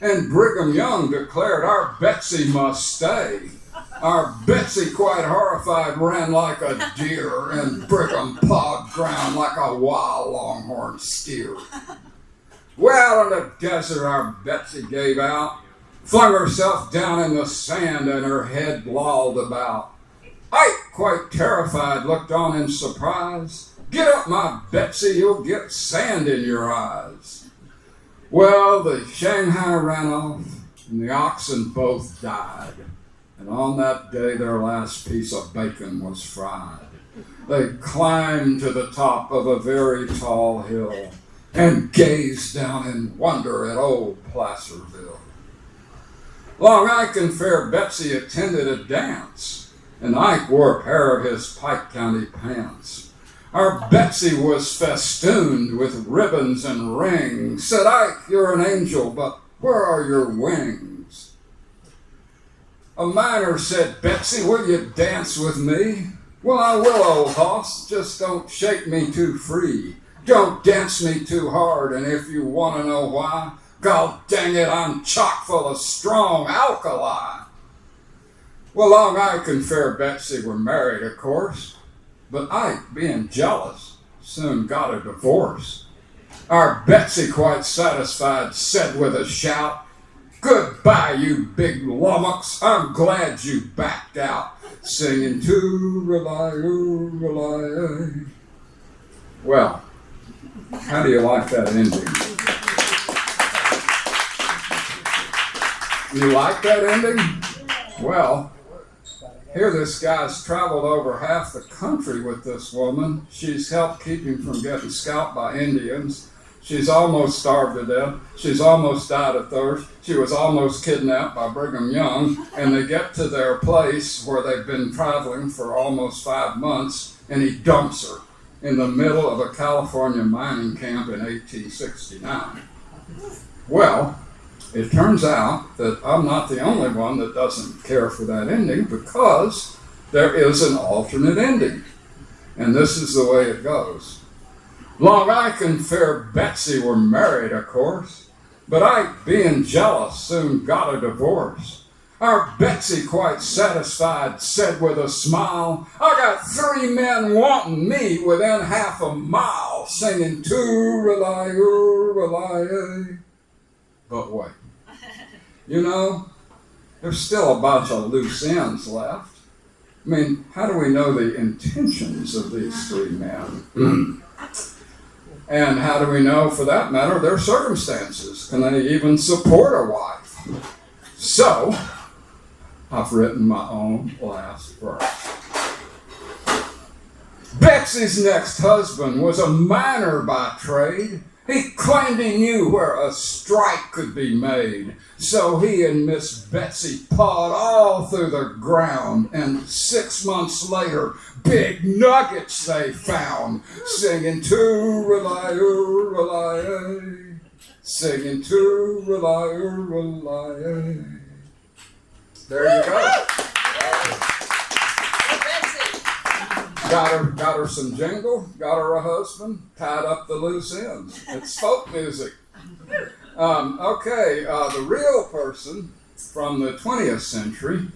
S1: and Brigham Young declared our Betsy must stay. Our Betsy, quite horrified, ran like a deer, and Brigham pawed ground like a wild longhorn steer. Well, in the desert our Betsy gave out, flung herself down in the sand, and her head lolled about. Ike, quite terrified, looked on in surprise. Get up, my Betsy, you'll get sand in your eyes. Well, the Shanghai ran off, and the oxen both died. And on that day their last piece of bacon was fried. They climbed to the top of a very tall hill and gazed down in wonder at old Placerville. Long Ike and fair Betsy attended a dance, and Ike wore a pair of his Pike County pants. Our Betsy was festooned with ribbons and rings. Said Ike, you're an angel, but where are your wings? A miner said, Betsy, will you dance with me? Well, I will, old hoss, just don't shake me too free. Don't dance me too hard, and if you want to know why, God dang it, I'm chock full of strong alkali. Well, Long Ike and fair Betsy were married, of course, but Ike, being jealous, soon got a divorce. Our Betsy, quite satisfied, said with a shout, Goodbye, you big Lomax, I'm glad you backed out, singing to-rely-oo-rely. Well, how do you like that ending? You like that ending? Well, here this guy's traveled over half the country with this woman. She's helped keep him from getting scalped by Indians. She's almost starved to death. She's almost died of thirst. She was almost kidnapped by Brigham Young. And they get to their place where they've been traveling for almost 5 months, and he dumps her in the middle of a California mining camp in 1869. Well, it turns out that I'm not the only one that doesn't care for that ending, because there is an alternate ending. And this is the way it goes. Long Ike and fair Betsy were married, of course, but Ike, being jealous, soon got a divorce. Our Betsy, quite satisfied, said with a smile, I got 3 men wanting me within half a mile, singing tooralai-ooralai. But wait, you know, there's still a bunch of loose ends left. I mean, how do we know the intentions of these 3 men? And how do we know, for that matter, their circumstances? Can they even support a wife? So, I've written my own last verse. Betsy's next husband was a miner by trade. He claimed he knew where a strike could be made. So he and Miss Betsy pawed all through the ground, and 6 months later, big nuggets they found, singing tooralai-ooralai, singing tooralai-ooralai. There you go. Got her some jingle, got her a husband, tied up the loose ends. It's folk music. The real person from the 20th century,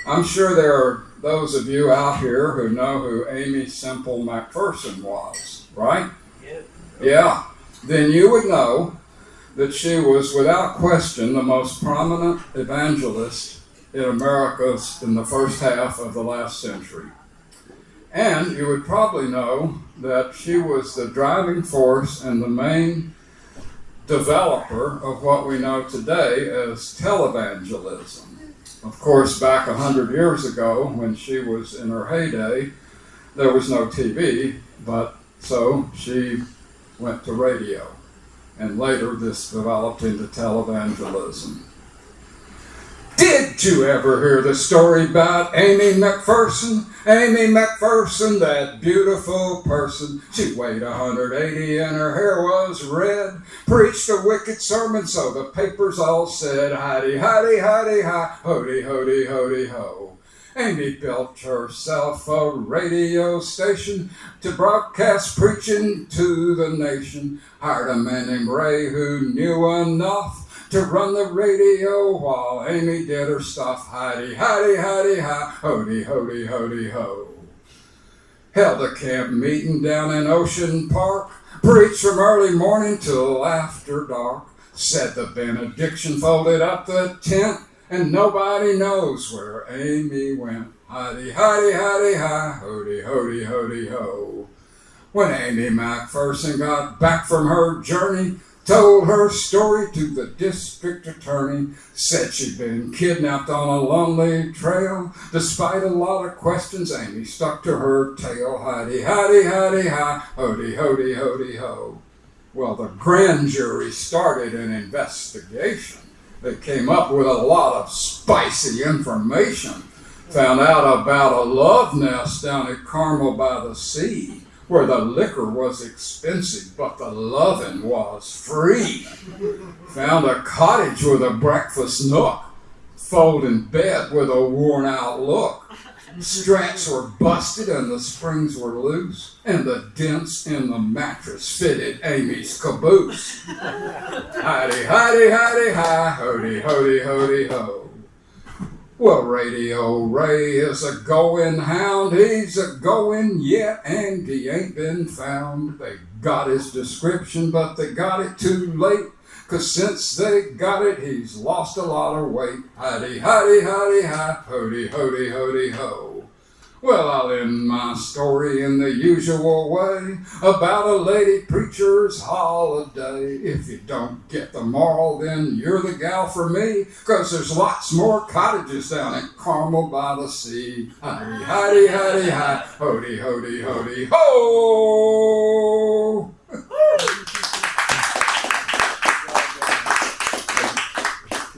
S1: I'm sure there are those of you out here who know who Amy Semple McPherson was, right? Yeah. Then you would know that she was without question the most prominent evangelist in America in the first half of the last century. And you would probably know that she was the driving force and the main developer of what we know today as televangelism. Of course, back 100 years ago, when she was in her heyday, there was no TV, but so she went to radio. And later this developed into televangelism. Did you ever hear the story about Amy McPherson? Amy McPherson, that beautiful person. She weighed 180 and her hair was red. Preached a wicked sermon, so the papers all said, Hidey, hidey, hidey, hi, hody, hody, hody, ho. Amy built herself a radio station to broadcast preaching to the nation. Hired a man named Ray who knew enough to run the radio while Amy did her stuff. Hidey, hidey, hidey, hi, hody, hody, hody, ho. Held a camp meeting down in Ocean Park. Preached from early morning till after dark. Said the benediction, folded up the tent, and nobody knows where Amy went. Hidey, hidey, hidey, hi, hody, hody, hody, ho. When Amy McPherson got back from her journey, told her story to the district attorney, said she'd been kidnapped on a lonely trail. Despite a lot of questions, Amy stuck to her tale. Hidey, hidey, hidey, hi, hody, hody, hody, ho. Well, the grand jury started an investigation. They came up with a lot of spicy information. Found out about a love nest down at Carmel by the Sea, where the liquor was expensive, but the loving was free. Found a cottage with a breakfast nook, folding bed with a worn-out look. Straps were busted and the springs were loose, and the dents in the mattress fitted Amy's caboose. Hidey, hidey, hidey, hi, hody, hody, hody, ho. Well, Radio Ray is a going hound. He's a going yet, and he ain't been found. They got his description, but they got it too late. 'Cause since they got it, he's lost a lot of weight. Hidey, hidey, hidey, hi, hody, hody, hody, ho. Well, I'll end my story in the usual way about a lady preacher's holiday. If you don't get the moral, then you're the gal for me, 'cause there's lots more cottages down at Carmel by the Sea. Hidey, hidey, hidey, hi, hody, hody, hody, ho!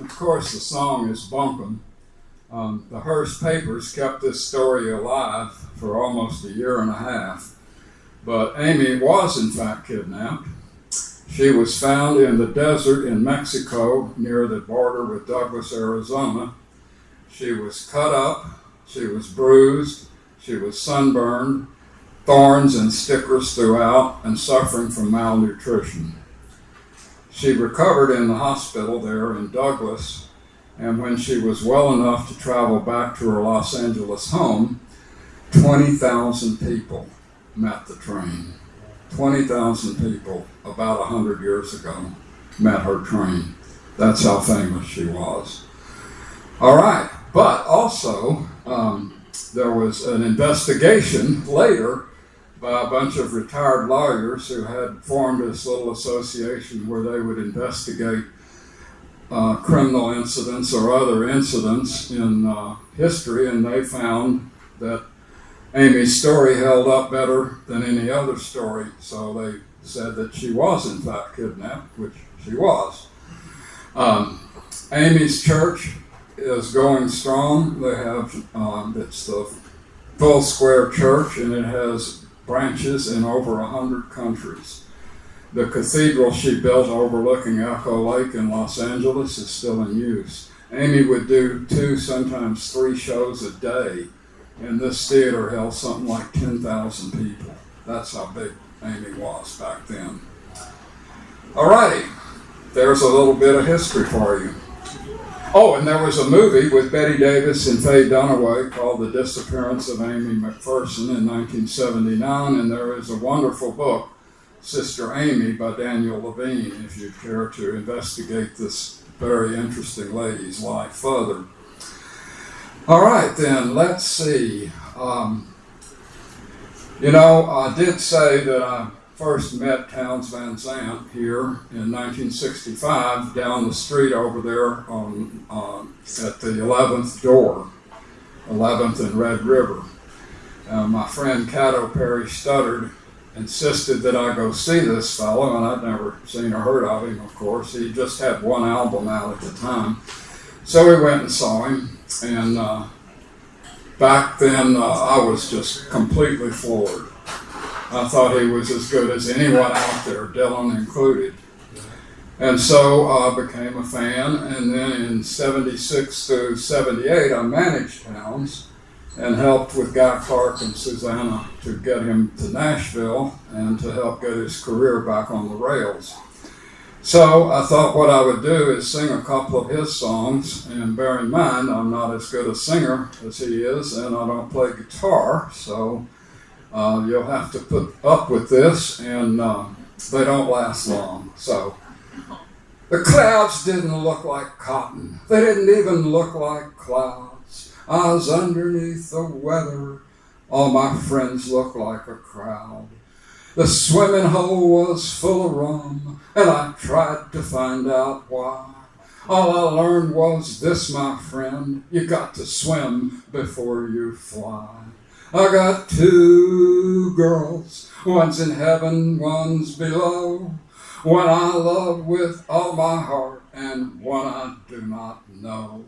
S1: Of course, the song is bumping. The Hearst papers kept this story alive for almost a year and a half. But Amy was in fact kidnapped. She was found in the desert in Mexico near the border with Douglas, Arizona. She was cut up, she was bruised, she was sunburned, thorns and stickers throughout, and suffering from malnutrition. She recovered in the hospital there in Douglas, And when she was well enough to travel back to her Los Angeles home, 20,000 people met the train. 20,000 people about 100 years ago met her train. That's how famous she was. All right, but also there was an investigation later by a bunch of retired lawyers who had formed this little association where they would investigate criminal incidents or other incidents in history, and they found that Amy's story held up better than any other story, so they said that she was in fact kidnapped, which she was. Amy's church is going strong. They have, it's the Full Square Church, and it has branches in over 100 countries. The cathedral she built overlooking Echo Lake in Los Angeles is still in use. Amy would do 2, sometimes 3 shows a day, and this theater held something like 10,000 people. That's how big Amy was back then. All righty, there's a little bit of history for you. Oh, and there was a movie with Betty Davis and Faye Dunaway called The Disappearance of Amy McPherson in 1979, and there is a wonderful book, Sister Amy by Daniel Levine, if you'd care to investigate this very interesting lady's life further. All right, then, let's see. I did say that I first met Townes Van Zandt here in 1965 down the street over there at the 11th door, 11th and Red River. My friend Cato Perry Studdard insisted that I go see this fellow, and I'd never seen or heard of him, of course. He just had one album out at the time. So we went and saw him, and back then I was just completely floored. I thought he was as good as anyone out there, Dylan included. And so I became a fan, and then in 76 to 78 I managed Townes and helped with Guy Clark and Susanna to get him to Nashville and to help get his career back on the rails. So I thought what I would do is sing a couple of his songs, and bear in mind I'm not as good a singer as he is, and I don't play guitar, so you'll have to put up with this, and they don't last long. So the clouds didn't look like cotton. They didn't even look like clouds. I was underneath the weather. All my friends looked like a crowd. The swimming hole was full of rum, and I tried to find out why. All I learned was this, my friend, you got to swim before you fly. I got 2 girls, one's in heaven, one's below, one I love with all my heart, and one I do not know.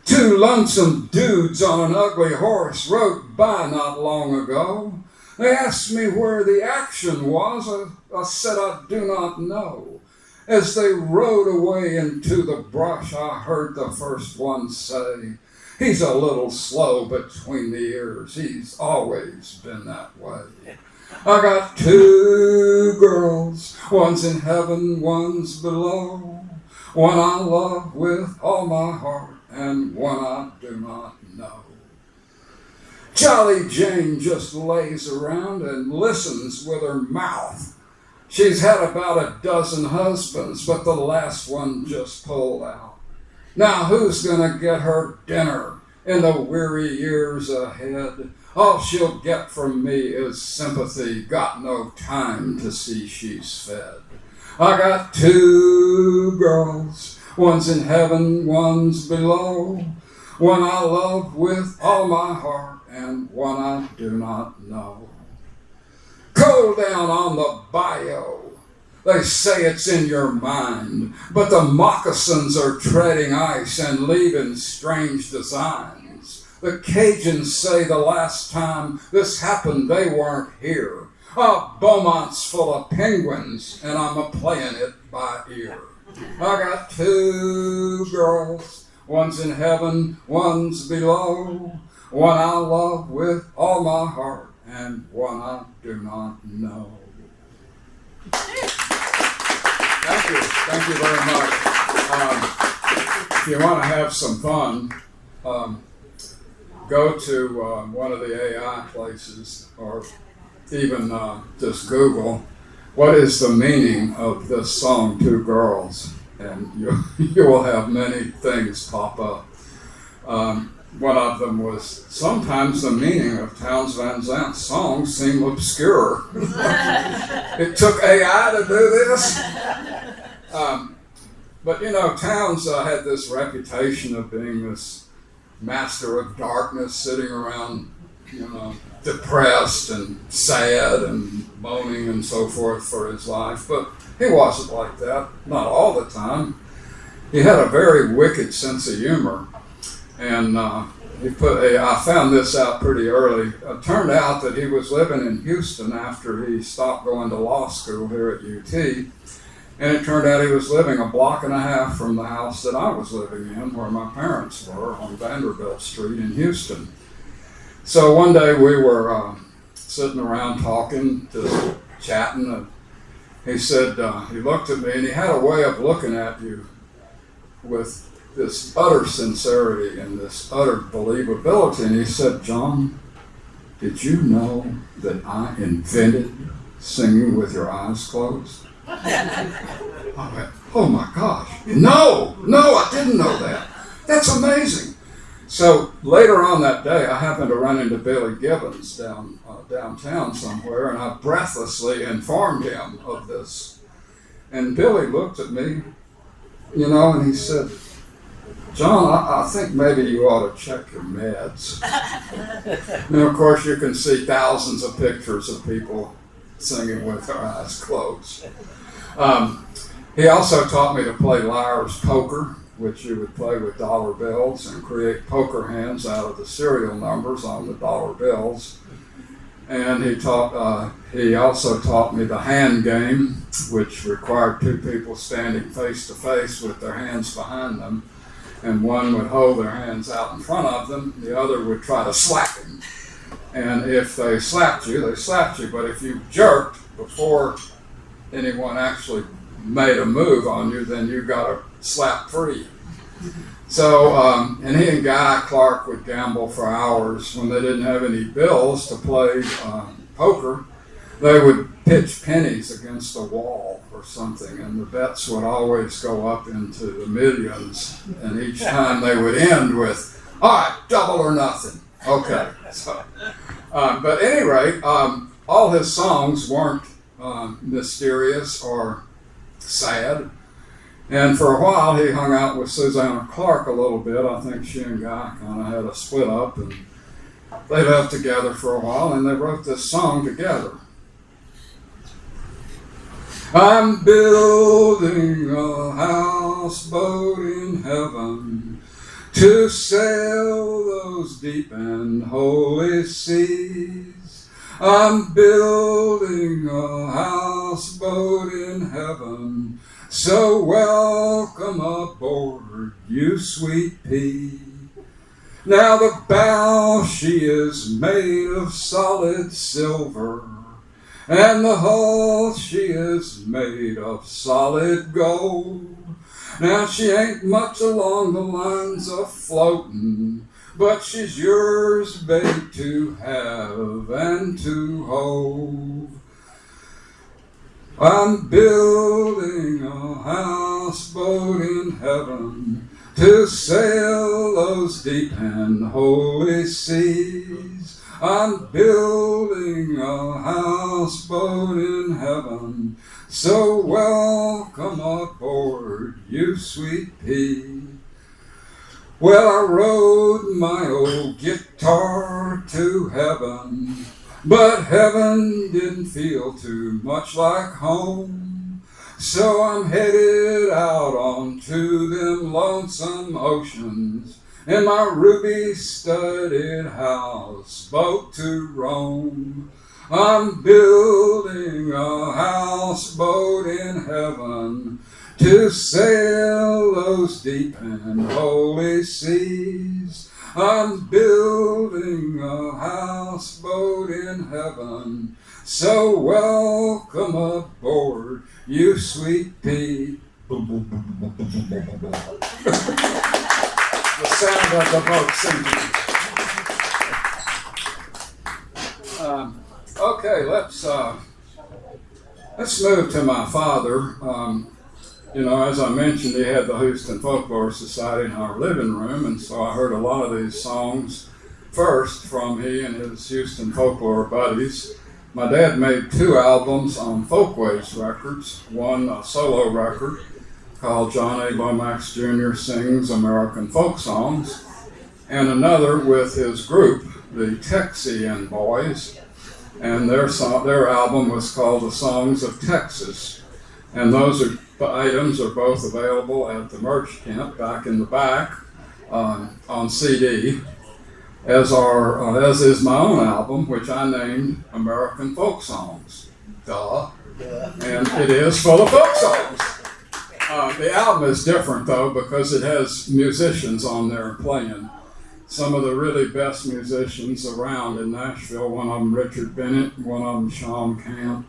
S1: 2 lonesome dudes on an ugly horse rode by not long ago. They asked me where the action was. I said I do not know. As they rode away into the brush, I heard the first one say, "He's a little slow between the ears. He's always been that way." I got 2 girls, one's in heaven, one's below, one I love with all my heart, and one I do not know. Jolly Jane just lays around and listens with her mouth. She's had about a dozen husbands, but the last one just pulled out. Now who's gonna get her dinner in the weary years ahead? All she'll get from me is sympathy, got no time to see she's fed. I got 2 girls, one's in heaven, one's below, one I love with all my heart, and one I do not know. Go down on the bayou. They say it's in your mind, but the moccasins are treading ice and leaving strange designs. The Cajuns say the last time this happened they weren't here. Beaumont's full of penguins, and I'm a-playing it by ear. I got 2 girls, one's in heaven, one's below, one I love with all my heart, and one I do not know. Thank you very much. you want to have some fun, go to one of the AI places, or even just Google, what is the meaning of this song, Two Girls? And you will have many things pop up. One of them was, sometimes the meaning of Townes Van Zant's songs seem obscure. It took AI to do this? But you know, Townes had this reputation of being this master of darkness, sitting around, you know, depressed and sad and moaning and so forth for his life. But he wasn't like that, not all the time. He had a very wicked sense of humor. And I found this out pretty early. It turned out that he was living in Houston after he stopped going to law school here at UT. And it turned out he was living a block and a half from the house that I was living in, where my parents were, on Vanderbilt Street in Houston. So one day we were sitting around talking, just chatting, and he said, he looked at me, and he had a way of looking at you with this utter sincerity and this utter believability. And he said, John, did you know that I invented singing with your eyes closed? I went, oh my gosh, no, I didn't know that. That's amazing. So later on that day, I happened to run into Billy Gibbons downtown somewhere, and I breathlessly informed him of this. And Billy looked at me, you know, and he said, John, I think maybe you ought to check your meds. And of course, you can see thousands of pictures of people singing with their eyes closed. He also taught me to play liar's poker, which you would play with dollar bills and create poker hands out of the serial numbers on the dollar bills. And he also taught me the hand game, which required two people standing face to face with their hands behind them. And one would hold their hands out in front of them, the other would try to slap him. And if they slapped you, they slapped you. But if you jerked before anyone actually made a move on you, then you got a slap free. So, and he and Guy Clark would gamble for hours when they didn't have any bills to play poker. They would pitch pennies against a wall or something, and the bets would always go up into the millions. And each time they would end with, all right, double or nothing. Okay. So, but at any rate, all his songs weren't mysterious or sad. And for a while, he hung out with Susanna Clark a little bit. I think she and Guy kind of had a split up, and they left together for a while, and they wrote this song together. I'm building a houseboat in heaven to sail those deep and holy seas. I'm building a houseboat in heaven, so welcome aboard, you sweet pea. Now the bow, she is made of solid silver, and the hull, she is made of solid gold. Now she ain't much along the lines of floating, but she's yours, babe, to have and to hold. I'm building a houseboat in heaven to sail those deep and holy seas. I'm building a houseboat in heaven, so welcome aboard, you sweet pea. Well, I rode my old guitar to heaven, but heaven didn't feel too much like home. So I'm headed out onto them lonesome oceans in my ruby-studded houseboat to roam. I'm building a houseboat in heaven to sail those deep and holy seas. I'm building a houseboat in heaven, so welcome aboard, you sweet pea. The sound of the boat sinking. Okay, let's move to my father. As I mentioned, he had the Houston Folklore Society in our living room, and so I heard a lot of these songs first from he and his Houston folklore buddies. My dad made 2 albums on Folkways Records, one a solo record called John A. Lomax Jr. Sings American Folk Songs, and another with his group, the Texian Boys, and their album was called The Songs of Texas. And those items are both available at the merch tent back in the back on CD, as is my own album, which I named American Folk Songs. Duh. And it is full of folk songs. The album is different, though, because it has musicians on there playing. Some of the really best musicians around in Nashville. One of them Richard Bennett, one of them Sean Camp,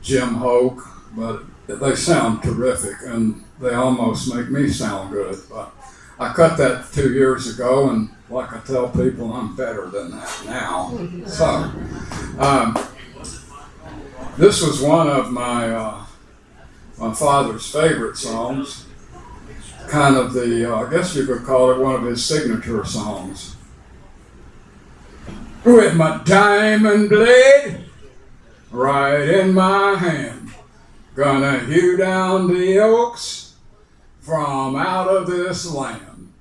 S1: Jim Hoke, but they sound terrific, and they almost make me sound good. But I cut that 2 years ago, and like I tell people, I'm better than that now. So, this was one of my father's favorite songs. Kind of I guess you could call it one of his signature songs. With my diamond blade right in my hand, gonna hew down the oaks from out of this land.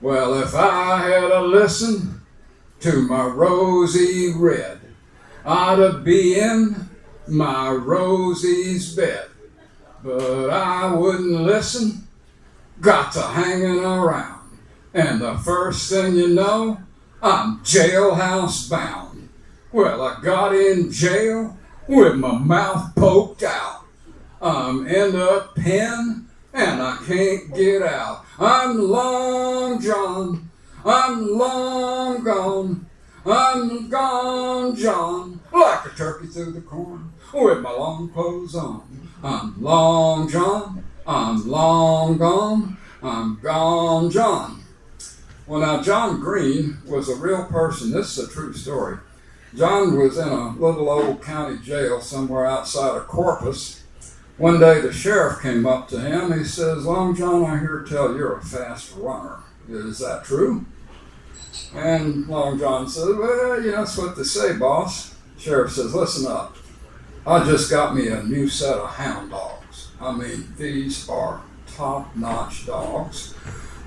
S1: Well, if I had a listen to my rosy red, I'd a be in my Rosie's bed. But I wouldn't listen, got to hanging around. And the first thing you know, I'm jailhouse bound. Well, I got in jail with my mouth poked out. I'm in a pen and I can't get out. I'm Long John, I'm long gone. I'm gone, John, like a turkey through the corn, with my long clothes on. I'm Long John, I'm long gone, I'm gone, John. Well, now, John Green was a real person. This is a true story. John was in a little old county jail somewhere outside of Corpus. One day the sheriff came up to him. He says, Long John, I hear tell you're a fast runner. Is that true? And Long John said, well, that's what they say, boss. Sheriff says, listen up. I just got me a new set of hound dogs. I mean, these are top-notch dogs.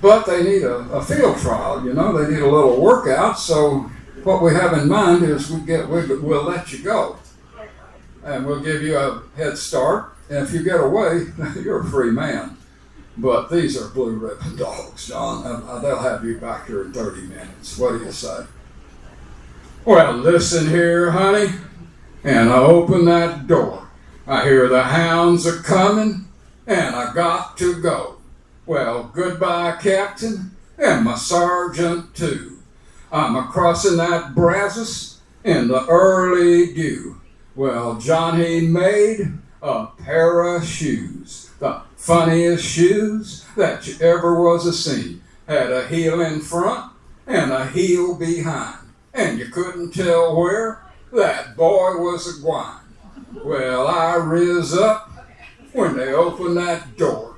S1: But they need a field trial, They need a little workout. So what we have in mind is we'll let you go. And we'll give you a head start. And if you get away, you're a free man. But these are blue ribbon dogs, John. They'll have you back here in 30 minutes. What do you say? Well, listen here, honey. And I open that door. I hear the hounds are coming, and I got to go. Well, goodbye, Captain, and my sergeant, too. I'm a-crossing that Brazos in the early dew. Well, John, he made a pair of shoes. The funniest shoes that you ever was a-seen. Had a heel in front and a heel behind. And you couldn't tell where that boy was a-gwine. Well, I riz up when they opened that door.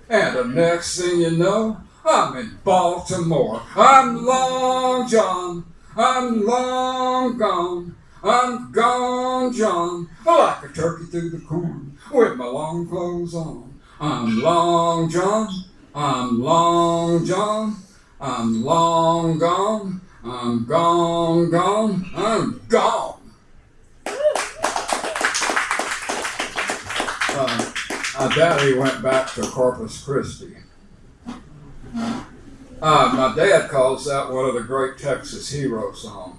S1: And the next thing you know, I'm in Baltimore. I'm Long John, I'm long gone. I'm gone, John, like a turkey through the corn, with my long clothes on. I'm Long John, I'm Long John, I'm long gone, I'm gone, I'm gone. My daddy went back to Corpus Christi. My dad calls that one of the great Texas hero songs.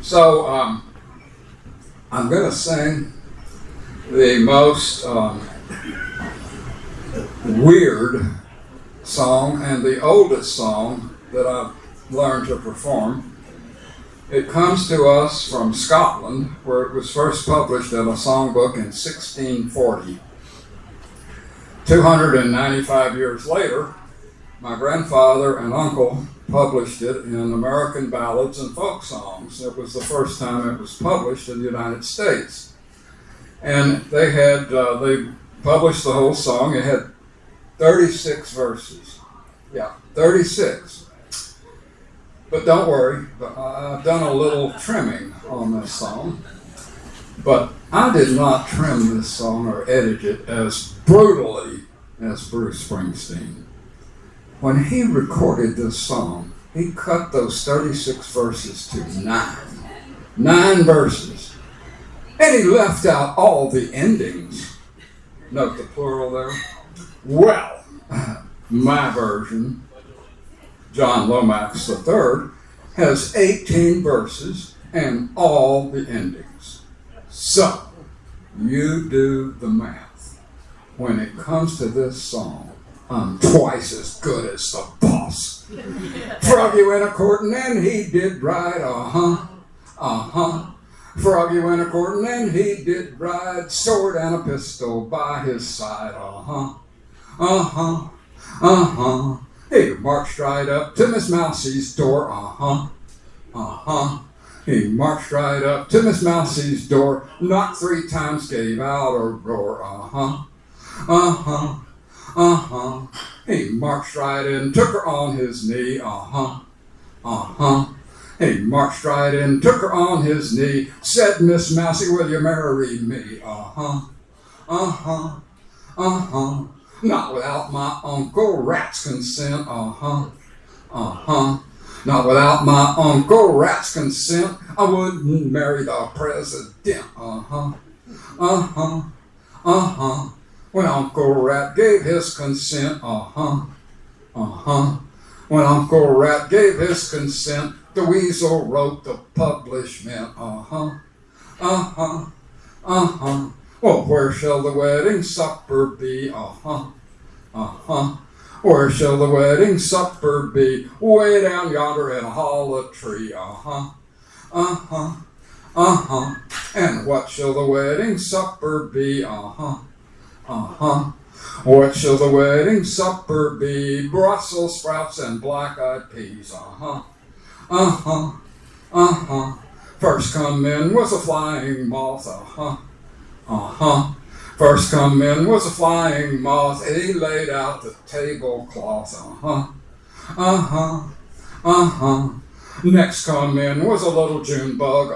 S1: So I'm going to sing the most weird song and the oldest song that I've learned to perform. It comes to us from Scotland, where it was first published in a songbook in 1640. 295 years later, my grandfather and uncle published it in American Ballads and Folk Songs. It was the first time it was published in the United States. And they published the whole song. It had 36 verses. Yeah, 36. But don't worry, I've done a little trimming on this song. But I did not trim this song or edit it as brutally as Bruce Springsteen. When he recorded this song, he cut those 36 verses to 9. 9 verses. And he left out all the endings. Note the plural there. Well, my version, John Lomax III, has 18 verses and all the endings. So, you do the math. When it comes to this song, I'm twice as good as the boss. Froggy went a-courtin' and he did right, Froggy went a-courtin' and he did ride, sword and a pistol by his side, He marched right up to Miss Mousie's door, He marched right up to Miss Mousie's door, knocked 3 times, gave out a roar, He marched right in, took her on his knee, He marched right in, took her on his knee, said, Miss Mousie, will you marry me, Not without my Uncle Rat's consent, Not without my Uncle Rat's consent, I wouldn't marry the president, When Uncle Rat gave his consent, When Uncle Rat gave his consent, the weasel wrote the publishment, Well, where shall the wedding supper be, Where shall the wedding supper be? Way down yonder in a hollow tree, And what shall the wedding supper be, What shall the wedding supper be? Brussels sprouts and black-eyed peas, First come in was a flying moth, First come in was a flying moth, he laid out the tablecloth, Next come in was a little June bug,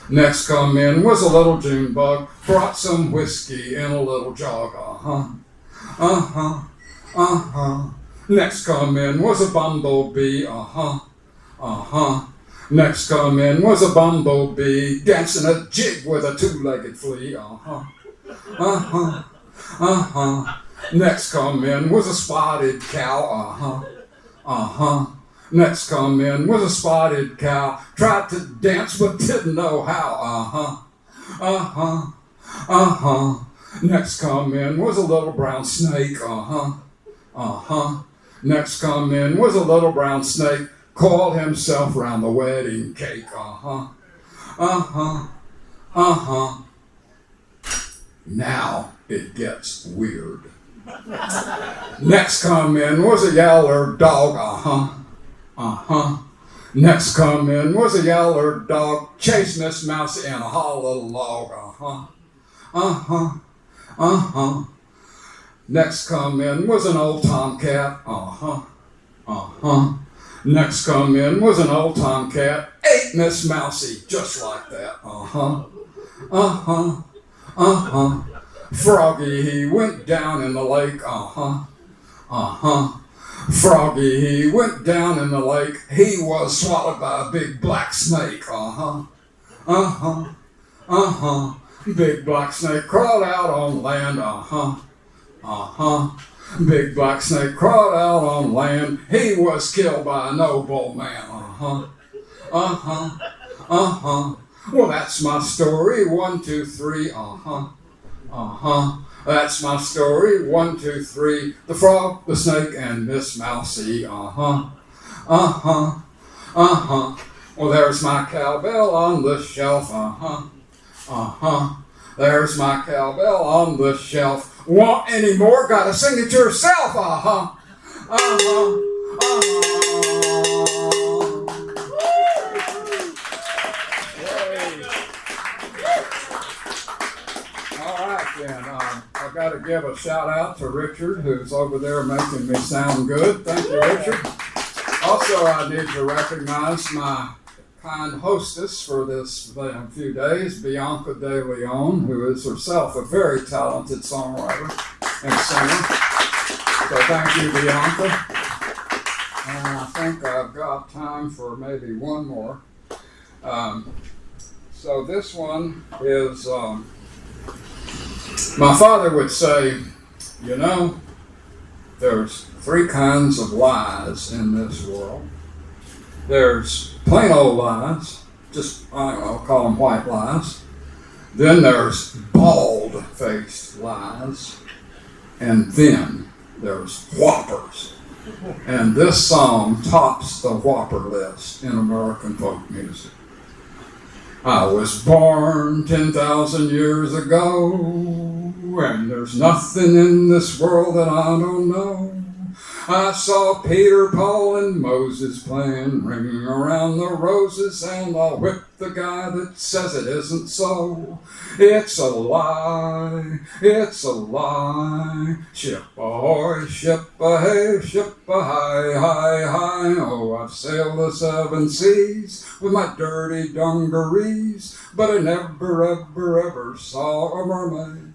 S1: Next come in was a little June bug, brought some whiskey in a little jug, Next come in was a bumblebee, Next come in was a bumblebee, dancing a jig with a 2-legged flea, Next come in was a spotted cow, Next come in was a spotted cow, tried to dance but didn't know how, Next come in was a little brown snake, Next come in was a little brown snake, coiled himself round the wedding cake, Now it gets weird. Next come in was a yaller dog, Next come in was a yaller dog, chased Miss Mouse in a hollow log, Next come in was an old tomcat, Next come in was an old tomcat, ate Miss Mousie just like that, Froggy, he went down in the lake, Froggy, he went down in the lake, he was swallowed by a big black snake, Big black snake crawled out on land, Big black snake crawled out on land, he was killed by a noble man, Well, that's my story, 1, 2, 3, That's my story, 1, 2, 3, the frog, the snake, and Miss Mousie, Uh-huh. Well, there's my cowbell on the shelf. Uh-huh. Uh-huh. There's my cowbell on the shelf. Want any more? Gotta sing it yourself. Uh-huh. Uh-huh. All right, then. I've got to give a shout out to Richard, who's over there making me sound good. Thank you, Richard. Also, I need to recognize my kind hostess for this few days, Bianca De Leon, who is herself a very talented songwriter and singer. So thank you, Bianca. And I think I've got time for maybe one more. So this one is, my father would say, you know, there's three kinds of lies in this world. There's plain old lies, just, I'll call them white lies. Then there's bald-faced lies. And then there's whoppers. And this song tops the whopper list in American folk music. I was born 10,000 years ago, and there's nothing in this world that I don't know. I saw Peter, Paul, and Moses playing, ringing around the roses, and I'll whip the guy that says it isn't so. It's a lie, it's a lie. Ship ahoy, ship a-hey, ship a-hi, hi, hi. Oh, I've sailed the seven seas with my dirty dungarees, but I never, ever, ever saw a mermaid.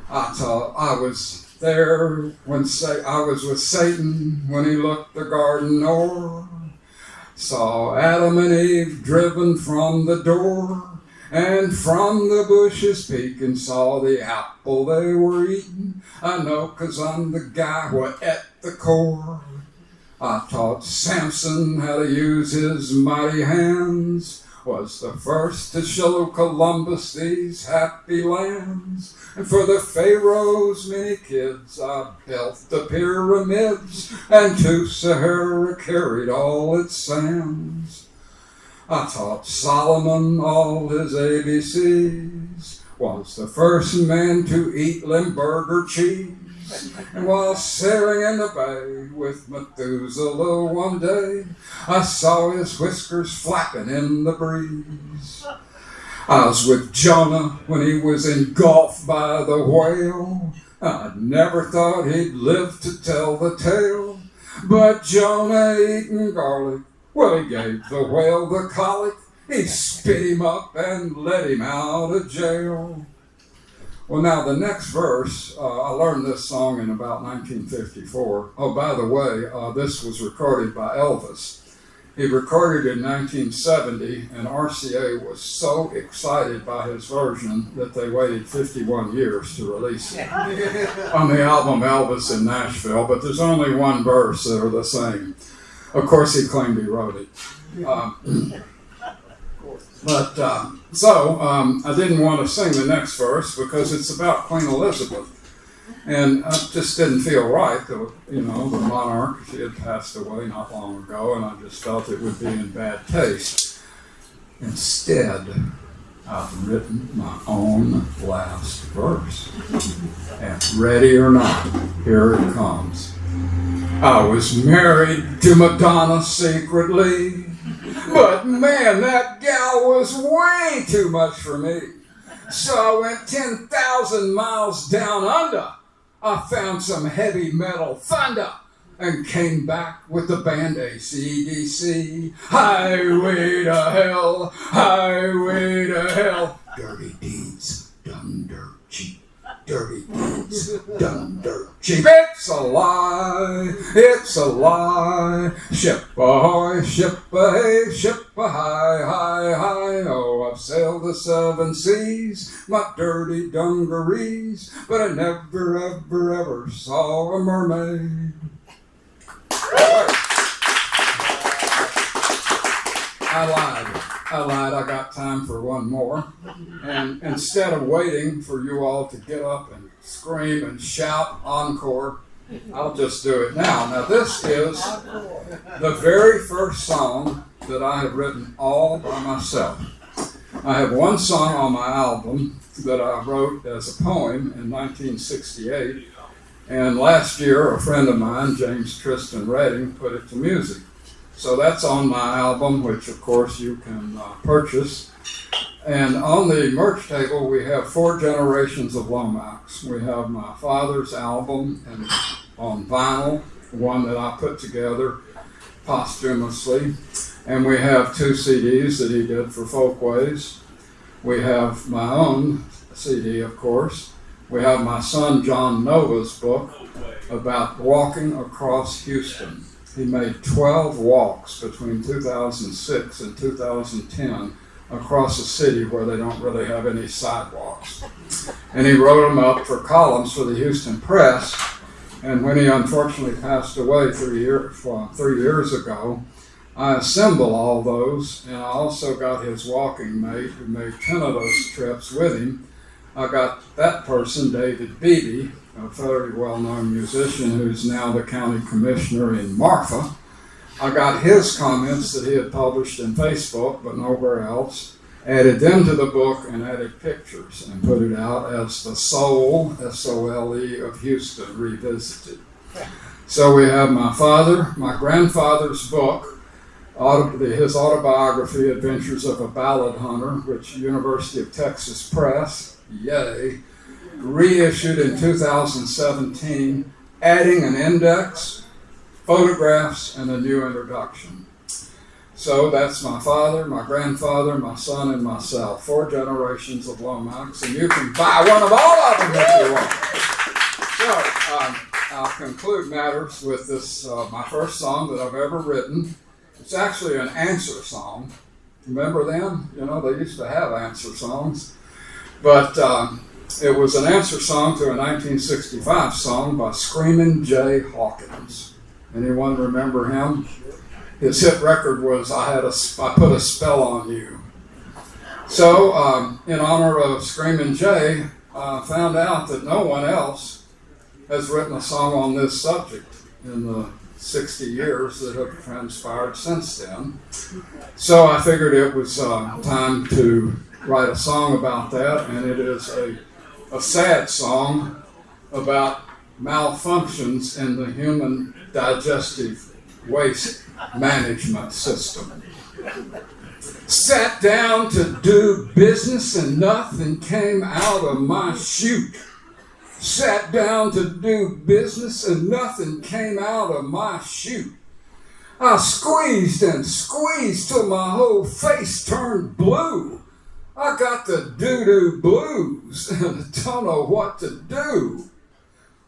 S1: I thought I was there when I was with Satan when he looked the garden o'er. Saw Adam and Eve driven from the door, and from the bushes peeking saw the apple they were eating. I know 'cause I'm the guy who at the core. I taught Samson how to use his mighty hands, was the first to show Columbus these happy lands. And for the Pharaoh's many kids, I built the pyramids, and to Sahara carried all its sands. I taught Solomon all his ABCs, was the first man to eat Limburger cheese. And while sailing in the bay with Methuselah one day, I saw his whiskers flapping in the breeze. I was with Jonah when he was engulfed by the whale. I never thought he'd live to tell the tale. But Jonah eating garlic, well, he gave the whale the colic. He spit him up and let him out of jail. Well, now the next verse, I learned this song in about 1954. Oh, by the way, this was recorded by Elvis. He recorded in 1970, and RCA was so excited by his version that they waited 51 years to release it on the album Elvis in Nashville, but there's only one verse that are the same. Of course, he claimed he wrote it. I didn't want to sing the next verse because it's about Queen Elizabeth. And it just didn't feel right. The monarch, she had passed away not long ago, and I just felt it would be in bad taste. Instead, I've written my own last verse. And ready or not, here it comes. I was married to Madonna secretly, but man, that gal was way too much for me. So I went 10,000 miles down under. I found some heavy metal thunder and came back with the band AC/DC. Highway to hell, highway to hell. Dirty deeds done dirt cheap. Dirty deeds done dirt cheap. It's a lie, it's a lie. Ship ahoy, ship a-hey, ship a-hi, hi, hi. Oh, I've sailed the seven seas, my dirty dungarees, but I never, ever, ever saw a mermaid. I lied. I got time for one more. And instead of waiting for you all to get up and scream and shout encore, I'll just do it now. Now, this is the very first song that I have written all by myself. I have one song on my album that I wrote as a poem in 1968, and last year a friend of mine, James Tristan Redding, put it to music. So that's on my album, which of course you can purchase. And on the merch table we have 4 generations of Lomax. We have my father's album and on vinyl, one that I put together posthumously. And we have 2 CDs that he did for Folkways. We have my own CD, of course. We have my son John Nova's book about walking across Houston. He made 12 walks between 2006 and 2010 across a city where they don't really have any sidewalks. And he wrote them up for columns for the Houston Press. And when he unfortunately passed away 3 years ago, I assembled all those, and I also got his walking mate who made 10 of those trips with him. I got that person, David Beebe, a very well-known musician who's now the county commissioner in Marfa. I got his comments that he had published in Facebook, but nowhere else, added them to the book and added pictures and put it out as the Soul, S-O-L-E, of Houston Revisited. So we have my father, my grandfather's book, his autobiography, Adventures of a Ballad Hunter, which University of Texas Press, yay, reissued in 2017, adding an index, photographs, and a new introduction. So that's my father, my grandfather, my son, and myself. 4 generations of Lomax, and you can buy one of all of them if you want. So I'll conclude matters with this, my first song that I've ever written. It's actually an answer song. Remember them? You know, they used to have answer songs. But it was an answer song to a 1965 song by Screamin' Jay Hawkins. Anyone remember him? His hit record was I Put a Spell on You. So in honor of Screamin' Jay, I found out that no one else has written a song on this subject in the 60 years that have transpired since then. So I figured it was time to write a song about that, and it is a sad song about malfunctions in the human digestive waste management system. Sat down to do business and nothing came out of my chute. Sat down to do business and nothing came out of my chute. I squeezed and squeezed till my whole face turned blue. I got the doo-doo blues and I don't know what to do.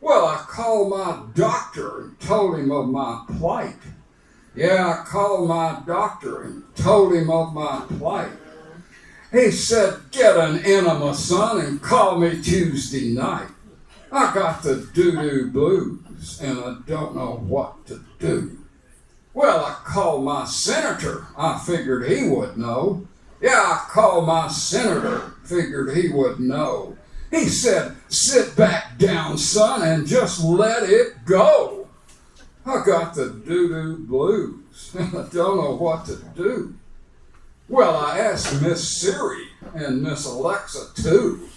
S1: Well, I called my doctor and told him of my plight. Yeah, I called my doctor and told him of my plight. He said, get an enema, son, and call me Tuesday night. I got the doo-doo blues, and I don't know what to do. Well, I called my senator. I figured he would know. Yeah, I called my senator. Figured he would know. He said, sit back down, son, and just let it go. I got the doo-doo blues, and I don't know what to do. Well, I asked Miss Siri and Miss Alexa, too.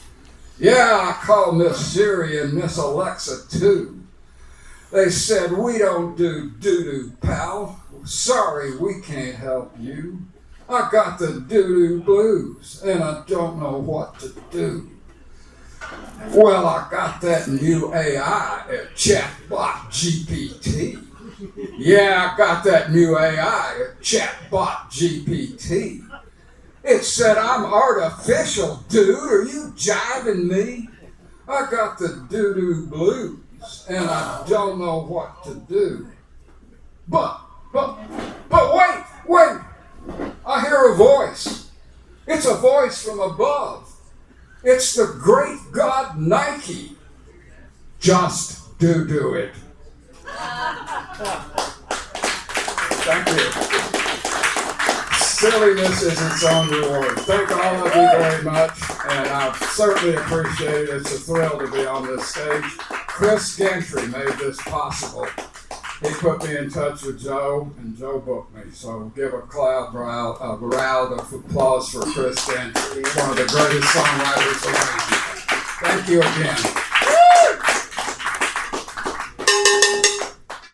S1: Yeah, I called Miss Siri and Miss Alexa, too. They said, we don't do doo-doo, pal. Sorry, we can't help you. I got the doo-doo blues, and I don't know what to do. Well, I got that new AI at Chatbot GPT. Yeah, I got that new AI at Chatbot GPT. It said, I'm artificial, dude. Are you jiving me? I got the doo-doo blues, and I don't know what to do. But wait! I hear a voice. It's a voice from above. It's the great God Nike. Just do it. Thank you. Silliness is its own reward. Thank all of you very much, and I certainly appreciate it. It's a thrill to be on this stage. Chris Gentry made this possible. He put me in touch with Joe, and Joe booked me. So give a round of applause for Chris Gentry. He's one of the greatest songwriters around. Thank you again.